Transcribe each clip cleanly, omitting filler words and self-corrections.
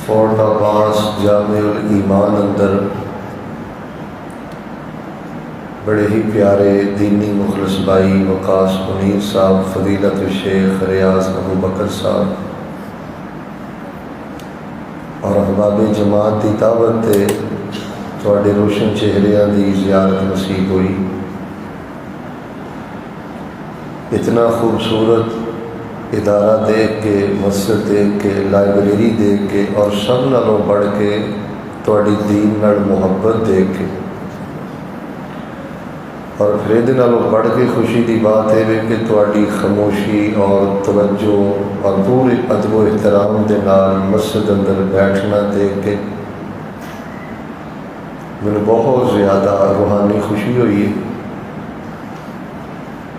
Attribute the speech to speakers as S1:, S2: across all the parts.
S1: Fort Abbas जामिउल ईमान अंदर बड़े ही प्यारे दीनी मुखलिस भाई वकास मुनीर साहब फजीलत शेख रियाज अबू बकर साहब और अहबाब जमात की दावत से थोड़े रोशन चेहरिया की ज़ियारत नसीब हुई। इतना खूबसूरत इदारा देख के, मस्जिद देख के, लाइब्रेरी देख के और सब नालों बढ़ के थोड़ी दीन नाल मुहब्बत देख के और फिर ये नालों बढ़ के खुशी की बात है कि थोड़ी खामोशी और तवज्जो और पूरे अदब व एहतराम के नाल मस्जिद अंदर बैठना देख के मैंने बहुत ज़्यादा रूहानी खुशी हुई है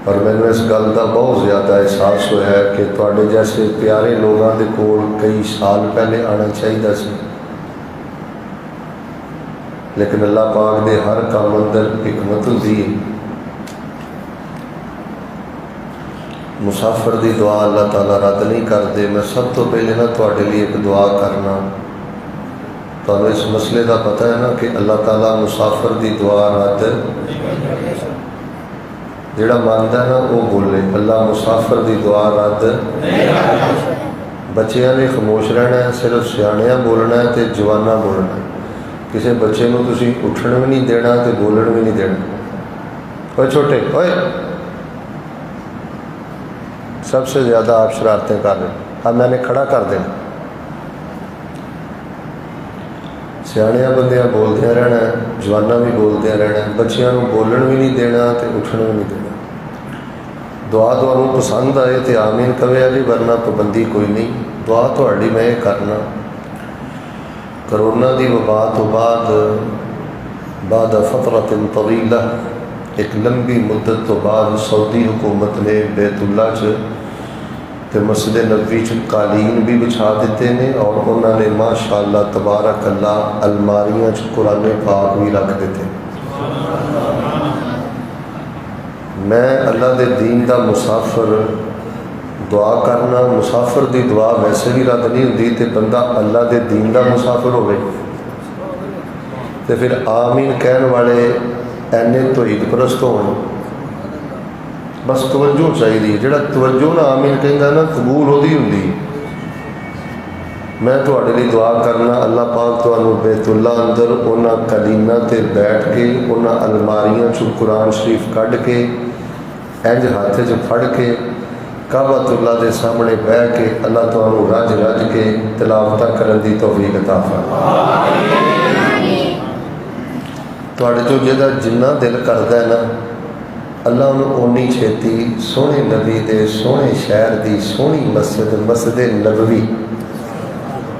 S1: और मैंने इस गल का बहुत ज़्यादा एहसास होया है कि थोड़े जैसे प्यारे लोगों के कोल कई साल पहले आना चाहिए सी, लेकिन अल्लाह पाक दे हर काम अंदर हिकमत होती है। मुसाफिर की दुआ अल्लाह ताला रद्द नहीं करते। मैं सब तो पहले ना थोड़े लिए एक दुआ करना, तो इस मसले का पता है ना कि अल्लाह ताला मुसाफिर की दुआ रद्द जिहड़ा मानता है ना वो बोले, अल्लाह मुसाफिर की दुआ रद्द। बच्चियां ने खामोश रहना है, सिर्फ सियाणियां बोलना है तो जवाना बोलना है। किसी बच्चे को तुसी उठन भी नहीं देना तो बोलन भी नहीं देना। ओए छोटे ओए, सबसे ज़्यादा आप शरारतें कर रहे, अब मैंने खड़ा कर देना। सियाणियां बंदियां बोलदियां रहना है, जवाना भी बोलदियां रहना है। बच्चियां को बोलन भी नहीं देना तो उठन भी नहीं देना। दुआ तुहानू पसंद आए तो आमीन कवे जी, वरना पाबंदी कोई नहीं। दुआ थोड़ी मैं ये करना। करोना की वबा तो बाद फतरतिन तवीला, एक लंबी मुद्दत तो बाद सऊदी हुकूमत ने बैतुल्ला तो मस्जिद नबवी कालीन भी बिछा दिते ने और उन्होंने माशाअल्लाह तबारक अल्लाह अलमारियां कुरान पाक भी रख देते। मैं अल्लाह के दीन का मुसाफिर दुआ करना, मुसाफिर की दुआ वैसे भी रद्द नहीं होती तो बंदा अल्लाह के दीन का मुसाफिर हो तो फिर आमीन कहने वाले एने तौहीद परस्त हो। बस तवज्जो चाहिए, जोड़ा तवज्जो ना आमीन कहता ना कबूल होती होंगी। मैं थोड़े लिए दुआ करना, अल्लाह पाक तुहानू बैतुल्ला अंदर उन्हां कलीना ते बैठ के उन्हां अलमारियां चों कुरान शरीफ कढ़ के इंज हाथ च फड़ के काबतुल्ला के सामने बह के अल्लाह तुहानू रज रज के तिलावत करन दी तौफीक अता फरमाए। तुहाडे चों जिहदा जिन्ना दिल करदा है ना, अल्लाह उन्होंने ओनी छेती सोहने नबी दे सोहने शहर की सोहनी मस्जिद नबवी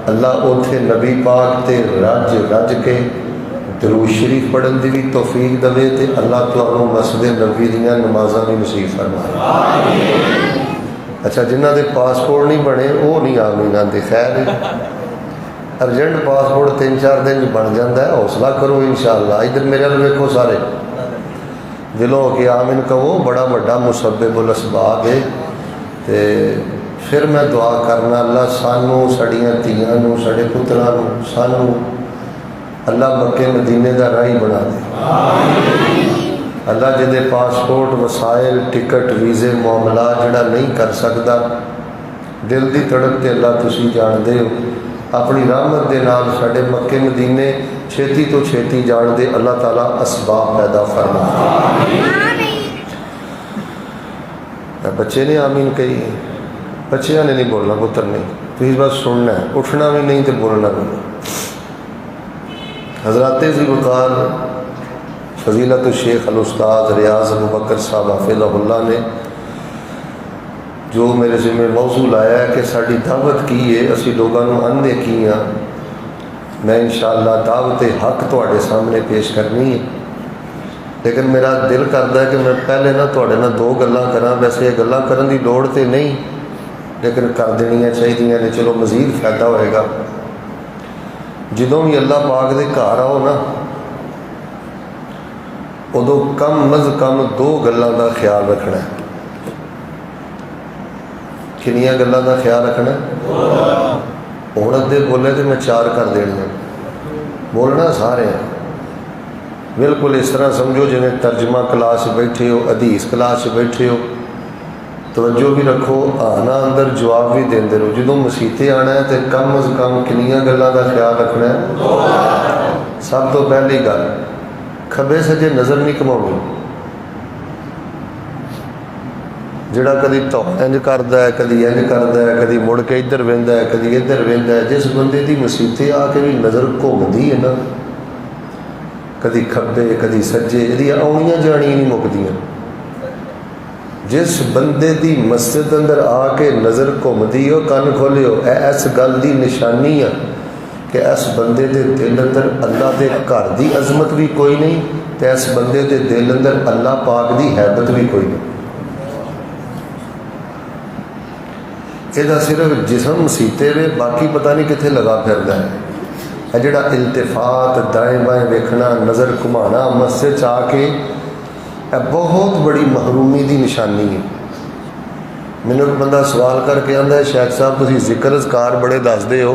S1: अल्लाह उथे नबी पाक ते रज रज के दरूद शरीफ पढ़न की भी तौफीक दवे ते अल्लाह तुहानू मस्जिद नबवी दियां नमाज़ां भी नसीब फरमाए। अच्छा, जिन्हां दे पासपोर्ट नहीं बने वो नहीं आमीन आंदे। खैर, अर्जेंट पासपोर्ट 3-4 दिन बन जाता है, हौसला करो इंशाअल्लाह। इधर मेरे वाल वेखो सारे दिलों कि आमीन कहो, बड़ा वड्डा मुसब्बिबुल असबाब है। तो फिर मैं दुआ करना, अल्लाह सानू साड़ियां धीआं नू साडे पुत्रां नू सानू अल्लाह मक्के मदीने का राही बना दे। अल्लाह जिहदे पासपोर्ट वसाइल टिकट वीज़े मामला जिहड़ा नहीं कर सकता, दिल की तड़प ते अल्लाह तुसीं जानदे हो, अपनी रहमत के नाल साडे मक्के मदीने छेती तो छेती जान दे। अल्लाह ताला असबाब पैदा फरमा। बच्चे ने आमीन कही, बच्चियां ने नहीं बोलना, पुत्र नहीं, तुझे बस सुनना है, उठना भी नहीं तो बोलना भी नहीं। हज़रात ज़ुल्फ़िकार फजीलत शेख अल उस्ताद रियाज अबू बकर साहब हाफिज़हुल्लाह ने जो मेरे ज़िम्मे मौजू लाया है कि साड़ी दावत की है, असी लोगों को आंदे की हाँ। मैं इंशाअल्लाह दावत हक तुहाडे सामने पेश करनी है, लेकिन मेरा दिल करता है कि मैं पहले ना तुहाडे नाल 2 गल्लां करा। वैसे ये गल्लां करन दी लोड़ तो नहीं, लेकिन कर देनियां चाहिए ने, चलो मज़ीद फ़ायदा होएगा। जदों भी अल्लाह पाक दे घर आओ ना, उदों कम अज़ कम 2 गल्लां का ख्याल रखना है। किनियां गल्लां का ख्याल रखना है? हुण अद्धे बोले तो मैं 4 कर देने। बोलना सारे बिल्कुल इस तरह समझो जिवें तर्जमा क्लास बैठे हो, हदीस क्लास बैठे हो। तवज्जो भी रखो, आना अंदर जवाब भी देंदे रहो। जो मसीते आना है तो कम अज़ कम कितनियां गल्लां दा ख्याल रखना है। सब तो पहली गल, खब्बे सज्जे नज़र नहीं घुमाउणी। जिहड़ा कदी तो इंज करदा है, कदी इंज करदा है, कदी मुड़ के इधर वेंदा है, कदी इधर वेंदा है। जिस बंदे की मसीते आके भी नज़र घूमती है ना, कदी खब्बे कदी सज्जे, इहदियां आउणियां जाणियां नहीं मुकदियां। जिस बंदे की मस्जिद अंदर आके नज़र घूमती हो, कन खोलियो, इस गल की निशानी है कि इस बंदे के दिल अंदर अल्लाह के घर की अजमत भी कोई नहीं, तो इस बंदे के दिल अंदर अल्लाह पाक की हैबत भी कोई नहीं। यदा सिर्फ जिसम सीते वे, बाकी पता नहीं कितने लगा फिरदा है। जिहड़ा इल्तिफात, दाएँ बाएँ वेखना, नज़र घुमाना मस्जिद च आके, बहुत बड़ी महरूमी की निशानी है। मैनू एक बंदा सवाल करके आंदा है, शेख साहब तुसीं जिक्र अज़कार बड़े दसदे हो,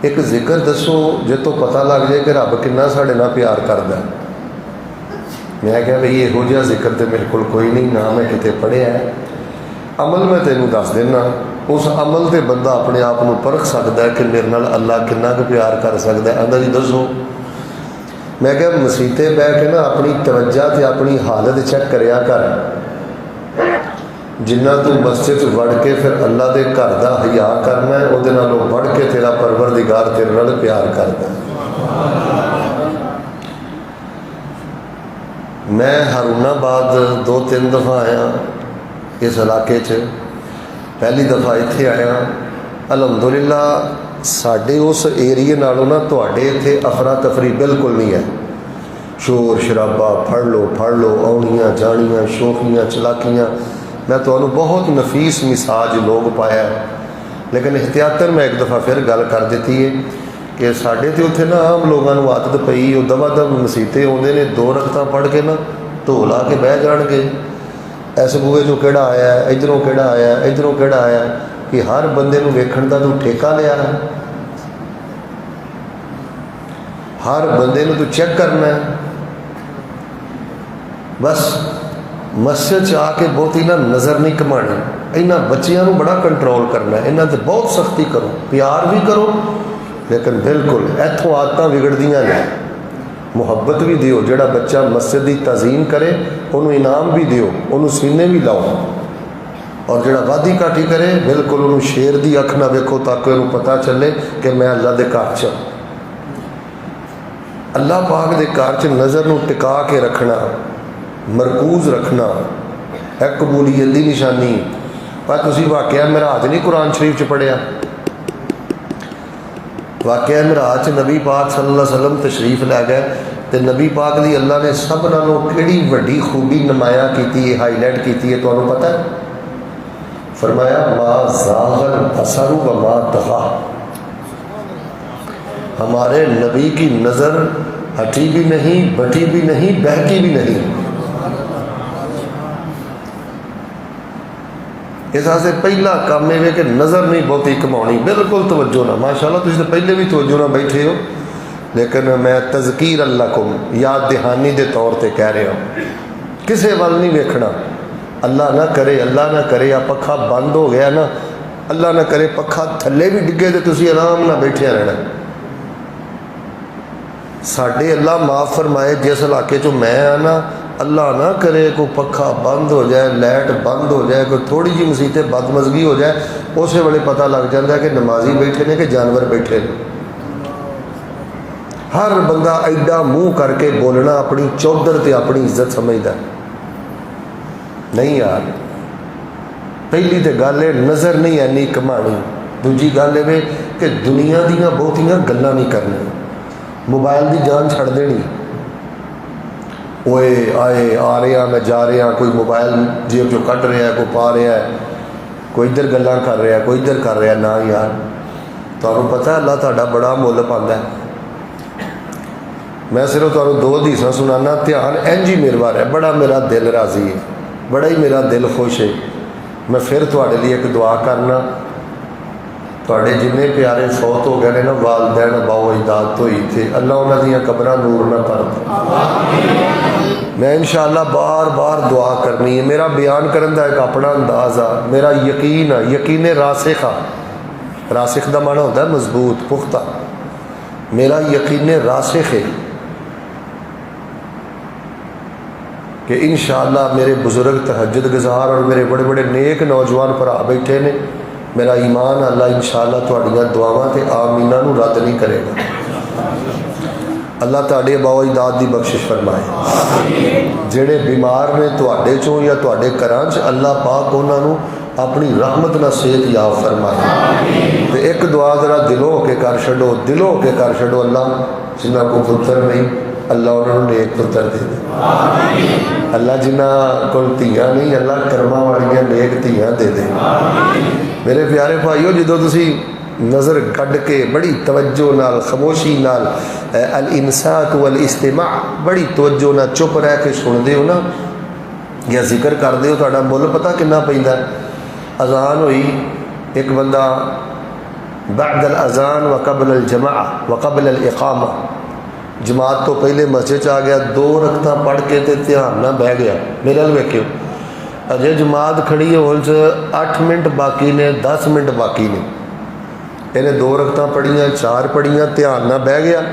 S1: एक जिक्र दसो जे तो पता लग जाए कि रब किन्ना साढ़े नाल प्यार करदा है। मैं क्या बई इहो जिहा जिक्र तो मेरे को कोई नहीं, ना मैं किते पढ़िया है। अमल मैं तेनों दस देना, उस अमल से बंदा अपने आप को परख सकता है कि मेरे नाल अल्लाह किन्ना कुछ प्यार कर सकता है। आंदा जी दसो। मैं क्या मसीते बह के ना अपनी तवज्जा ते अपनी हालत चेक करया कर। जिन्ना तू मस्जिद वड़ के फिर अल्लाह के घर का हया करना है, उहदे नालों बढ़ के तेरा परवरदिगार तेरे नाल प्यार करता है। मैं हारूनाबाद 2-3 दफ़ा आया इस इलाके च। पहली दफ़ा इत्थे आया, अलहमदुलिल्लाह साढ़े उस एरिए नालों ना तुहाडे इत्थे अफरा तफरी बिल्कुल नहीं है। शोर शराबा, फड़ लो आउणियां जाणियां, शोखियां चलाकियां। मैं तुहानूं बहुत नफीस मिसाज लोग पाया, लेकिन एहतियातन मैं एक दफ़ा फिर गल कर दी है कि साढ़े तो उत्थे ना आम लोगों को आदत पई, वो दबा दब मसीते आउंदे ने, 2 रकतां पढ़ के ना ढो ला के बह जाणगे। इस बूहे चों किहड़ा आया, इधरों किहड़ा आया, इधरों किहड़ा आया, कि हर बंदे नूं वेखण दा तूं ठेका लिया है। हर बंदे नूं तूं चेक करना है। बस मस्जिद च आके बहुती ना नज़र नहीं घुमानी। इन्हां बच्चियां नूं बड़ा कंट्रोल करना है, इन्हां ते बहुत सख्ती करो, प्यार भी करो, लेकिन बिल्कुल इत्थों आदतां बिगड़दियां ने। मुहब्बत भी दिओ, जिहड़ा बच्चा मस्जिद की तज़ीम करे उन्होंने इनाम भी दिओ, उन्होंने सीने भी लाओ। और जिहड़ा वादी घाटी करे बिल्कुल उन्होंने शेर की अख ना वेखो, ताकि उन्होंने पता चले कि मैं अल्लाह के घर च, अल्लाह पाक के घर च नज़र नूं टिका के रखना, मरकूज रखना है कबूलीयत की निशानी। पर तुसीं वाकया मिराज नहीं कुरान शरीफ च पढ़िया। वाकया मिराज नबी पाक सल्लल्लाहु अलैहि वसल्लम तशरीफ लै गए, तो नबी पाक दी अल्लाह ने सब नालों किहड़ी वड्डी खूबी नुमाया की है, हाईलाइट की है, तुहानूं पता है? फरमाया मा ज़ागल बसरु व मा तग़ा। हमारे नबी की नज़र हटी भी नहीं, बटी भी नहीं, बहकी भी नहीं। इस से पहला काम यह कि नज़र नहीं बहुती घुमानी, बिल्कुल तवज्जो ना। माशाअल्लाह तुसीं तो पहले भी तवज्जो ना बैठे हो, लेकिन मैं तज़कीर अल्लाकुम, याद दहानी के तौर पर कह रहा हूँ। किसी वाल नहीं वेखना। अल्लाह ना करे या पखा बंद हो गया ना, अल्लाह ना करे पखा थले भी डिगे तो तुसीं आराम ना बैठे रहना। साढ़े अल्लाह माफ़ फरमाए जिस इलाके चो मैं आना, अल्लाह ना करे कोई पखा बंद हो जाए, लाइट बंद हो जाए, कोई थोड़ी जी मसीते बदमजगी हो जाए, उस वेले पता लग जाता है कि नमाजी बैठे ने कि जानवर बैठे ने। हर बंदा एडा मुँह करके बोलना अपनी चौधर से अपनी इज्जत समझदा नहीं यार। पहली तो गल है नज़र नहीं इन्नी घुमानी। दूजी गल है कि दुनिया दियाँ बहुतियाँ गल्लां नहीं करनी, मोबाइल की जान छड़ देनी। ओए आए आ रहा, मैं जा रहा, कोई मोबाइल जेब चो कट रहा है, कोई पा रहा है, कोई इधर गल्लां कर रहा है, कोई इधर कर रहा ना। यार तुहानूं पता अल्लाह तुहाडा बड़ा मुल पांदा है। मैं सिर्फ तुहानूं 2 हदीसां सुनाना, ध्यान इंज ही मेरे वार है। बड़ा मेरा दिल राजी है, बड़ा ही मेरा दिल खुश है। मैं फिर तुहाडे लिए एक दुआ करना, तुहाडे जिन्ने प्यारे फौत हो गए ने ना वालदैन अबाओ अजदाद तो ही थे, अल्लाह उन्हां दियां कबरां नूर ना कर दे। मैं इंशाअल्लाह बार बार दुआ करनी है। मेरा बयान करने का एक अपना अंदाज आ, मेरा यकीन है, यकीन रासिख आ। रासिख का माना होता है मजबूत पुख्ता। मेरा यकीन रासिख है कि इंशाअल्लाह मेरे बुजुर्ग तहज्जुद गुजार और मेरे बड़े बड़े नेक नौजवान भरा बैठे ने। मेरा ईमान अल्लाह इंशाअल्लाह तुहाड़ियां दुआवां ते आमीना नूं रद्द नहीं करेगा। अल्लाह तुहाडे अबाओ अजदाद की बख्शिश फरमाए। जेड़े बीमार ने तुहाडे चों या तुहाडे घरां च, अल्लाह पाक उन्हां नूं अपनी रहमत नाल सेहत याब फरमाए। तो एक दुआ जरा दिलों होके कर छड़ो, दिलों होके कर छड़ो। अल्लाह जिन्हां को पुत्र नहीं, अल्लाह उन्होंने नेक पुत्र दे दे। अल्लाह जिन्हां कोल धीआं नहीं, अल्लाह कर्मां वालियां नेक धीआं दे दे। मेरे प्यारे भाईओ, जो तुसी नज़र कढ़ के बड़ी तवज्जो नाल, खामोशी नाल, अल इंसात वल इस्तिमा, बड़ी तवज्जो नाल चुप रह के सुनते हो ना या जिक्र करते हो, तुहाडा मुल पता कितना पैंदा। अजान हुई, एक बंदा बअदल अजान व कबल अल जमा व कबल अल इकामा, जमात तो पहले मस्जिद आ गया, 2 रकतां पढ़ के ते ध्यान ना बह गया। मेरे नाल वेखियो, अजे जमात खड़ी होने च 8 मिनट बाकी ने, 10 मिनट बाकी ने, इन्हें 2 रकतां पढ़ियां, 4 पढ़ियां, ध्यान ना बह गया,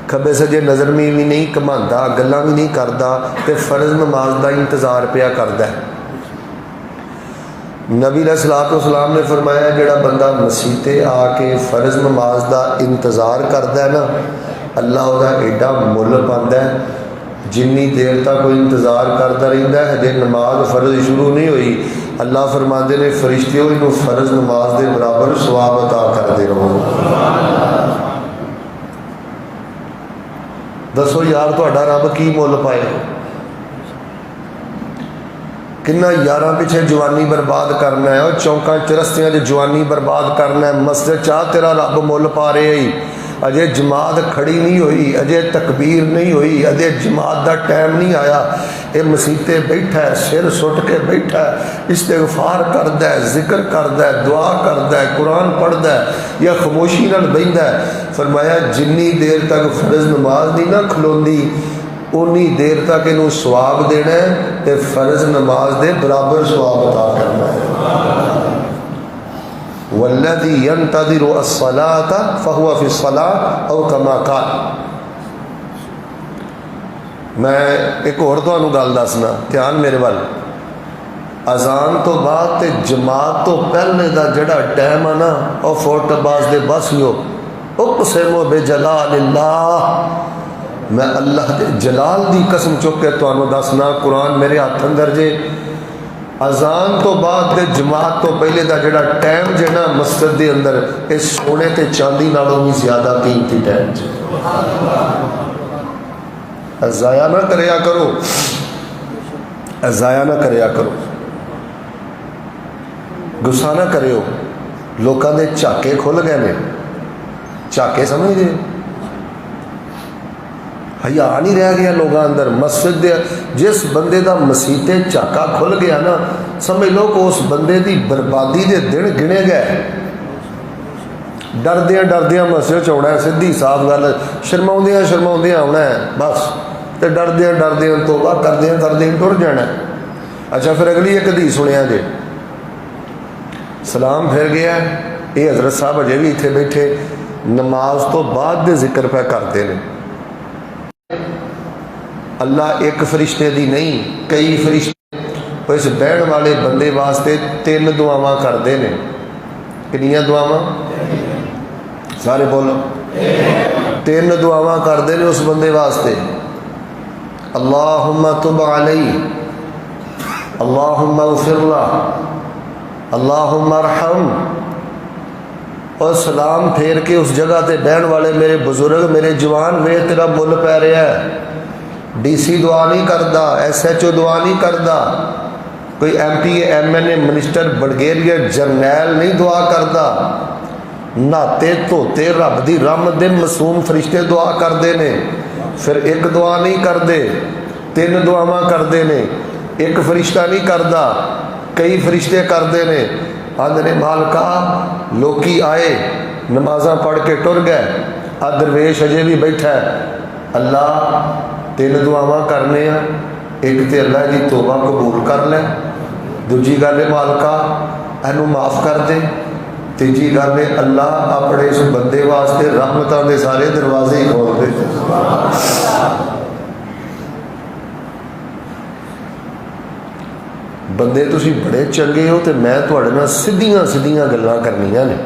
S1: खब्बे सज्जे नज़र में भी नहीं घुमाता, गल्लां भी नहीं करता, तो फर्ज नमाज का इंतज़ार पिया करता है। नबी अलैहिस्सलाम ने फरमाया, जिहड़ा बंदा मसीते आके फर्ज नमाज का इंतज़ार करता है ना, अल्लाह उहदा एडा मुल पांदा है। जिन्नी देर तक कोई इंतज़ार करता रहिंदा है, हजे नमाज फर्ज शुरू नहीं हुई, अल्लाह फरमाते ने फरिश्तियों इनू फर्ज नमाज के बराबर सवाब अता करते रहो। दसो यार, तुहाडा रब की मुल पाए? किन्ना यारां पिछे जवानी बर्बाद करना है, और चौंकां चरस्तियां च जवानी बर्बाद करना है। मस्जिद चाह तेरा रब मुल पा रहे ही, अजे जमात खड़ी नहीं हुई, अजे तकबीर नहीं हुई, अजे जमात का टाइम नहीं आया, ये मसीते बैठा है, सिर सुट के बैठा है, इस्तिगफार करता है, जिक्र करता है, दुआ करता है, कुरान पढ़ता है या खामोशी नाल बहिंदा है। फरमाया जिन्नी देर तक फर्ज नमाज नहीं ना खलोंदी, उन्नी देर तक इनू सवाब देना है, तो फर्ज नमाज के बराबर सवाब अता करना है। वल्लज़ी यंतज़िरु अस्सलाता फहुवा फ़िस्सलाह औ कमा क़ाल। मैं एक होर तुहानू गल दसना, ध्यान मेरे वाल। अजान तो बाद ते जमात तो पहले का जिहड़ा टाइम है ना, वह फोटोबाज दे बस लो उक़सिमु बिजलालिल्लाह, मैं अल्लाह के जलाल की कसम चुक के तुहानू दसना, कुरान मेरे हाथ अंदर जे, अजान तो बाद ते जमात तो पहले का जिहड़ा टाइम जे ना मस्जिद के अंदर, इस सोने ते चांदी नालों भी ज्यादा कीमती टाइम जे। ज़ाया ना करया करो, ज़ाया ना करया करो, गुस्सा ना करियो। लोगों के झाके खुल गए ने, झाके समझदे, हया नहीं रह गया लोगों अंदर। मस्जिद दे जिस बंदे का मसीते झाका खुल गया ना, समझ लो कि उस बंदे की बर्बादी के दिन गिने गए। डरदियां डरदियां मस्जिद च आना है, सीधी साफ गल, शर्माउंदियां शर्माउंदियां आना है बस, तो डरदियां डरदियां तौबा करदियां करदियां टुर जाना। अच्छा, फिर अगली एक हदीस सुनिया जे, सलाम फिर गया, ये हजरत साहब अजे भी इत्थे बैठे नमाज तो बाद दे जिक्र पे करते हैं। अल्लाह एक फरिश्ते दी नहीं, कई फरिश्ते इस बहन वाले बंदे वास्ते 3 दुआवां करते हैं। कितनियां दुआवां? सारे बोलो। 3 दुआवां करते हैं उस बंदे वास्ते। अल्लाहुम्मा तुब अलैहि, अल्लाहुम्मा उग़फिर लह, अल्लाहुम्मा अरहम। और सलाम फेर के उस जगह ते बहन वाले मेरे बुजुर्ग, मेरे जवान, वे तेरा मुल पै रहा है। DC दुआ नहीं करता, SHO दुआ नहीं करता, कोई MP MNA मिनिस्टर ब्रिगेडियर जरनैल नहीं दुआ करता। नहाते धोते रब की रहमत दे मासूम फरिश्ते दुआ करते हैं। फिर एक दुआ नहीं करते, 3 दुआवां करते हैं। एक फरिश्ता नहीं करता, कई फरिश्ते करते हैं। आंदे ने मालका लोकी आए नमाज़ां पढ़ के टुर गए, आ दरवेश अजे भी बैठा है। अल्लाह 3 दुआवां करने आ, एक तो अल्लाह की तौबा कबूल कर लै, दूजी गल है मालका इनू माफ़ कर दे, तीजी गल है अल्लाह अपने इस बंदे वास्ते रहमतां दे सारे दरवाजे ही खोल दे। बंदे तुसी बड़े चंगे हो तो मैं तुहाडे नाल सीधियां सीधियां गल्लां करनियां ने।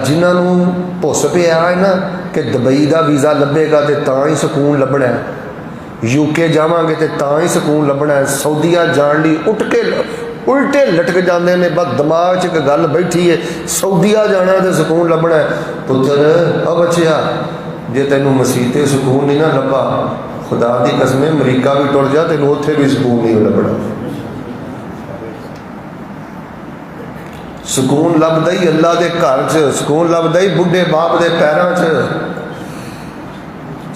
S1: जिन्होंने भुस पिया है ना कि दुबई का वीज़ा लभेगा तो तां ही सकून लभना है, यूके जावांगे तो तां ही सकून लभना है, सऊदीया जान ली उल्टे लटक जाते हैं। बस दिमाग च एक गल बैठी है सऊदीया जाना तो सकून लभना है। पुत्र अब बच्चिया जे तेनू मसीते सकून नहीं ना लभा, खुदा की कसम अमरीका भी टुर जा तेन उत्थे भी सकून नहीं लभना। सुकून लभदा ही अल्लाह के घर च, सुकून लभदा ही बुढ़े बाप के पैरों च,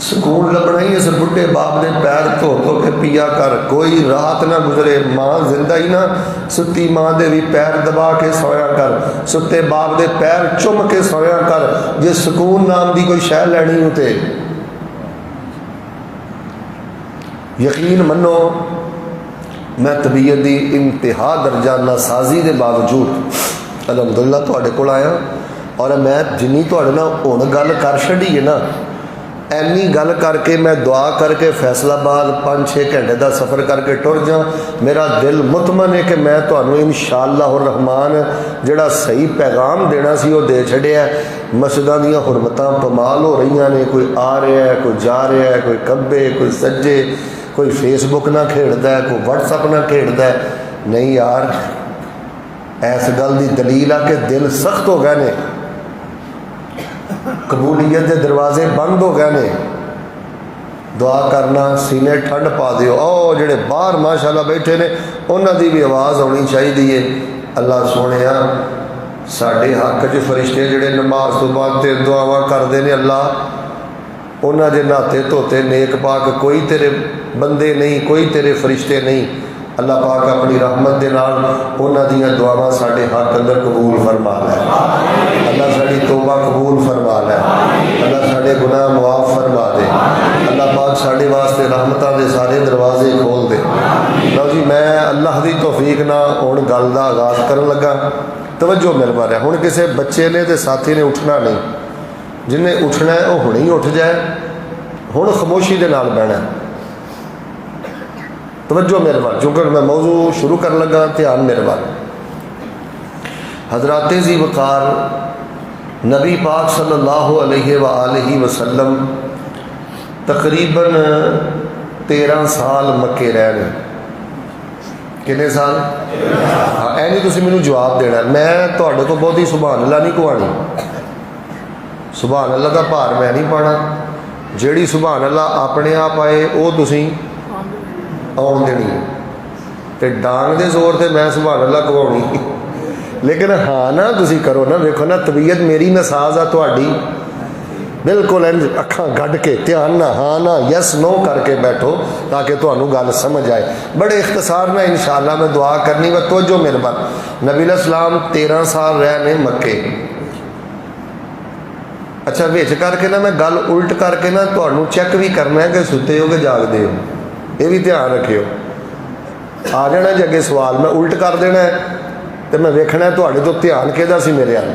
S1: सुकून लभना ही इस बुढ़े बाप के पैर धो धो के पिया कर। कोई रात ना गुजरे माँ जिंदा ही ना सुती माँ के भी पैर दबा के सोया कर, सुते बाप के पैर चुम के सोया कर। जे सुकून नाम की कोई शह लैनी हो तो यकीन मनो मैं तबीयत की इंतहा दर्जा नासाजी के बावजूद अलहमदुलिल्लाह तुहाडे कोल आया, और मैं जिन्नी तुहाडे नाल हुण गल कर छड़ी है ना, ऐनी गल करके मैं दुआ करके फैसलाबाद 5-6 घंटे का सफ़र करके टुर जा। मेरा दिल मुतमन है कि मैं तुहानू इंशाअल्लाह रहमान जिहड़ा सही पैगाम देना सी वो दे छड़िया। मस्जिदां दीयां हुरमतां पमाल हो रही ने, कोई आ रहा है, कोई जा रहा है, कोई खब्बे कोई सज्जे, कोई फेसबुक ना खेड़दा है, कोई व्हाट्सअप ना खेड़दा है। नहीं यार, इस गल की दलील आ कि दिल सख्त हो गए ने, कबूलियत के दरवाजे बंद हो गए ने। दुआ करना सीने ठंड पा दिओ। ओ जेड़े बाहर माशाअल्लाह बैठे ने उन्होंने भी आवाज़ आनी चाहिए। अल्लाह सोने साढ़े हक च फरिश्ते जेड़े नमाज तो बाद ते दुआवां करते हैं, अल्लाह उन्होंने नहाते धोते नेक पाक कोई तेरे बंदे नहीं, कोई तेरे फरिश्ते नहीं। अल्लाह पाक अपनी रहमत के नाल उन्हां दीयां दुआवां साडे हक अंदर कबूल फरमा लै। अल्लाह साडी तौबा कबूल फरमा लै। अल्लाह साडे गुनाह मुआफ फरमा दे। अल्लाह पाक साडे वास्ते रहमतां दे सारे दरवाजे खोल दे। लो जी, मैं अल्लाह की तौफीक नाल हुण गल दा आगाज़ करन लगा। तवज्जो मेरे बारे हुण किसी बच्चे ने ते साथी ने उठना नहीं, जिन्हें उठना है वह हुणे ही उठ जाए। हुण खामोशी के नाल बहना। तवज्जो मेरे बारे, चूँकि मैं मौजू शुरू कर लगा, ध्यान मेरे बारे। हज़रात ज़ी वक़ार नबी पाक सल्लल्लाहु अलैहि वसल्लम तकरीबन 13 साल मक्के रहे। कितने साल? हाँ, ऐ नहीं तुसीं मैनूं जवाब देना, मैं तुहाडे तो बहुत ही सुभान अल्लाह नहीं कवानी। सुभान अल्लाह का भार मैं नहीं पाना। जिहड़ी सुभान अल्लाह अपने आप आए वो तुसीं आउण देनी है, तो डांग दे जोर से मैं सुभान अल्लाह कवाउणी। लेकिन हाँ ना तुसीं करो ना, वेखो ना तबीयत मेरी नसाज आ तुहाडी, बिल्कुल इंज अखां गढ़ के ध्यान ना हाँ ना यस नो करके बैठो ताकि तुहानू गल समझ आए। बड़े इख्तसार ना इंशाअल्लाह मैं दुआ करनी व तवज्जो मेरे बार। नबी अलैहिस्सलाम 13 साल रहे ने मक्के। अच्छा विच करके ना मैं गल उल्ट करके ना तुहानू चैक भी करना है कि सुते हो कि जागदे हो, ये भी ध्यान रखियो। आ जाना जी अगे सवाल मैं उल्ट कर देना है तो मैं वेखना है तुहाडे तो ध्यान किहदा सी मेरे अल।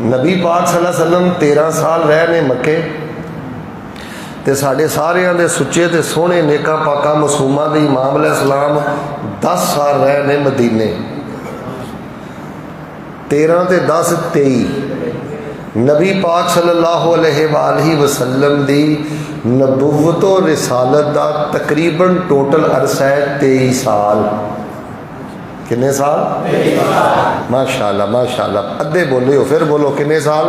S1: नबी पाक सल्लल्लाहु अलैहि वसल्लम 13 साल रहे ने मक्के, तो साढ़े सारियां दे सुच्चे ते सोहने नेका पाका मासूमा दे इमाम अलैहिस्सलाम 10 साल रहे ने मदीने। 13 ते 10 23। नबी पाक सल्लल्लाहु अलैहि वसल्लम दी नबुव्वत और रिसालत दा तकरीबन टोटल अरसा है 23 साल। कितने साल? माशाअल्लाह माशाअल्लाह। अद्धे बोले हो, फिर बोलो कितने साल?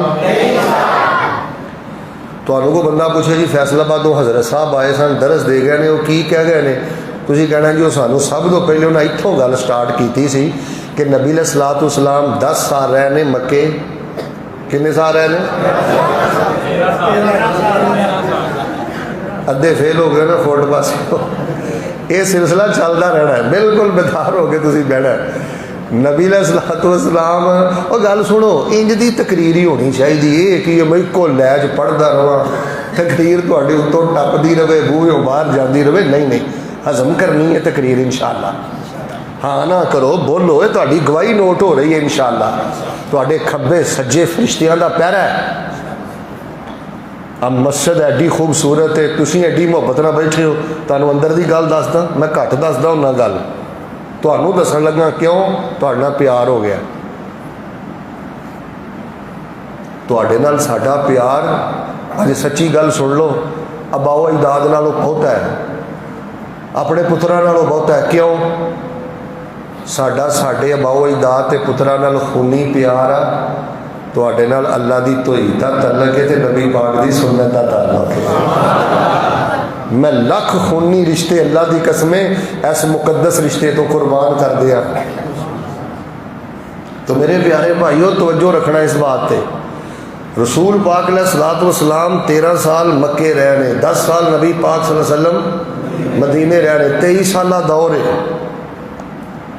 S1: तो को बंदा पूछे जी फैसलाबाद तो हज़रत साहब आए सन दरस दे गए ने, वो की कह गए ने? तुसीं कहना जी वो सानू सब तो पहले उन्हें इत्थों गल स्टार्ट की सी कि नबी अलैहिस्सलातु वस्सलाम 10 साल रहे ने मक्के। कितने साल रहे ने? अद्धे फेल हो गए ना फुट पास। ये सिलसिला चलता रहना है, बिल्कुल बेदार हो के तुसीं बहना। नबी अलैहिस्सलाम और गल सुनो, इंज दी तकरीर ही होनी चाहिए कि मैं को लैज पढ़ता रहा, तकरीर थोड़े उत्तों टपदी रहे, बूहों बाहर जाती रहे। नहीं नहीं, हजम करनी है तकरीर इंशाअल्लाह। हाँ ना करो, बोलो, ये गवाही नोट हो रही है इंशाअल्लाह। तुहाडे खब्बे सज्जे फरिश्तियां दा पैरा है। अब मस्जिद एडी खूबसूरत है, तुसीं एडी मुहब्बत नाल बैठे हो। तुहानूं अंदर दी गल दसदा, मैं घट दसदा हुन्ना गल, तुहानूं दसन लगा क्यों, तुहाडे नाल प्यार हो गया। तुहाडे नाल साडा प्यार, अज सच्ची गल सुन लो, अबाओ अजदाद नालों बहुत है, अपने पुत्तरां नालों बहुत है। क्यों? साडा साडे अबाओ अजदाद ते पुत्तरां नाल खूनी प्यार आ। तुहाडे नाल अल्लाह दी तोई दा तल्लक है ते नबी पाक दी सुन्नत दा तल्लक है। मैं लख खूनी रिश्ते अल्लाह दी कसमें इस मुकद्दस रिश्ते तो कुर्बान कर दिया। तो मेरे प्यारे भाइयों, तवज्जो रखना इस बात पे। रसूल पाक अलैहिस्सलातु वस्सलाम 13 साल मक्के रहे ने, 10 साल नबी पाक सल्लल्लाहु अलैहि वसल्लम मदीने रहे ने, 23 साल दौर है।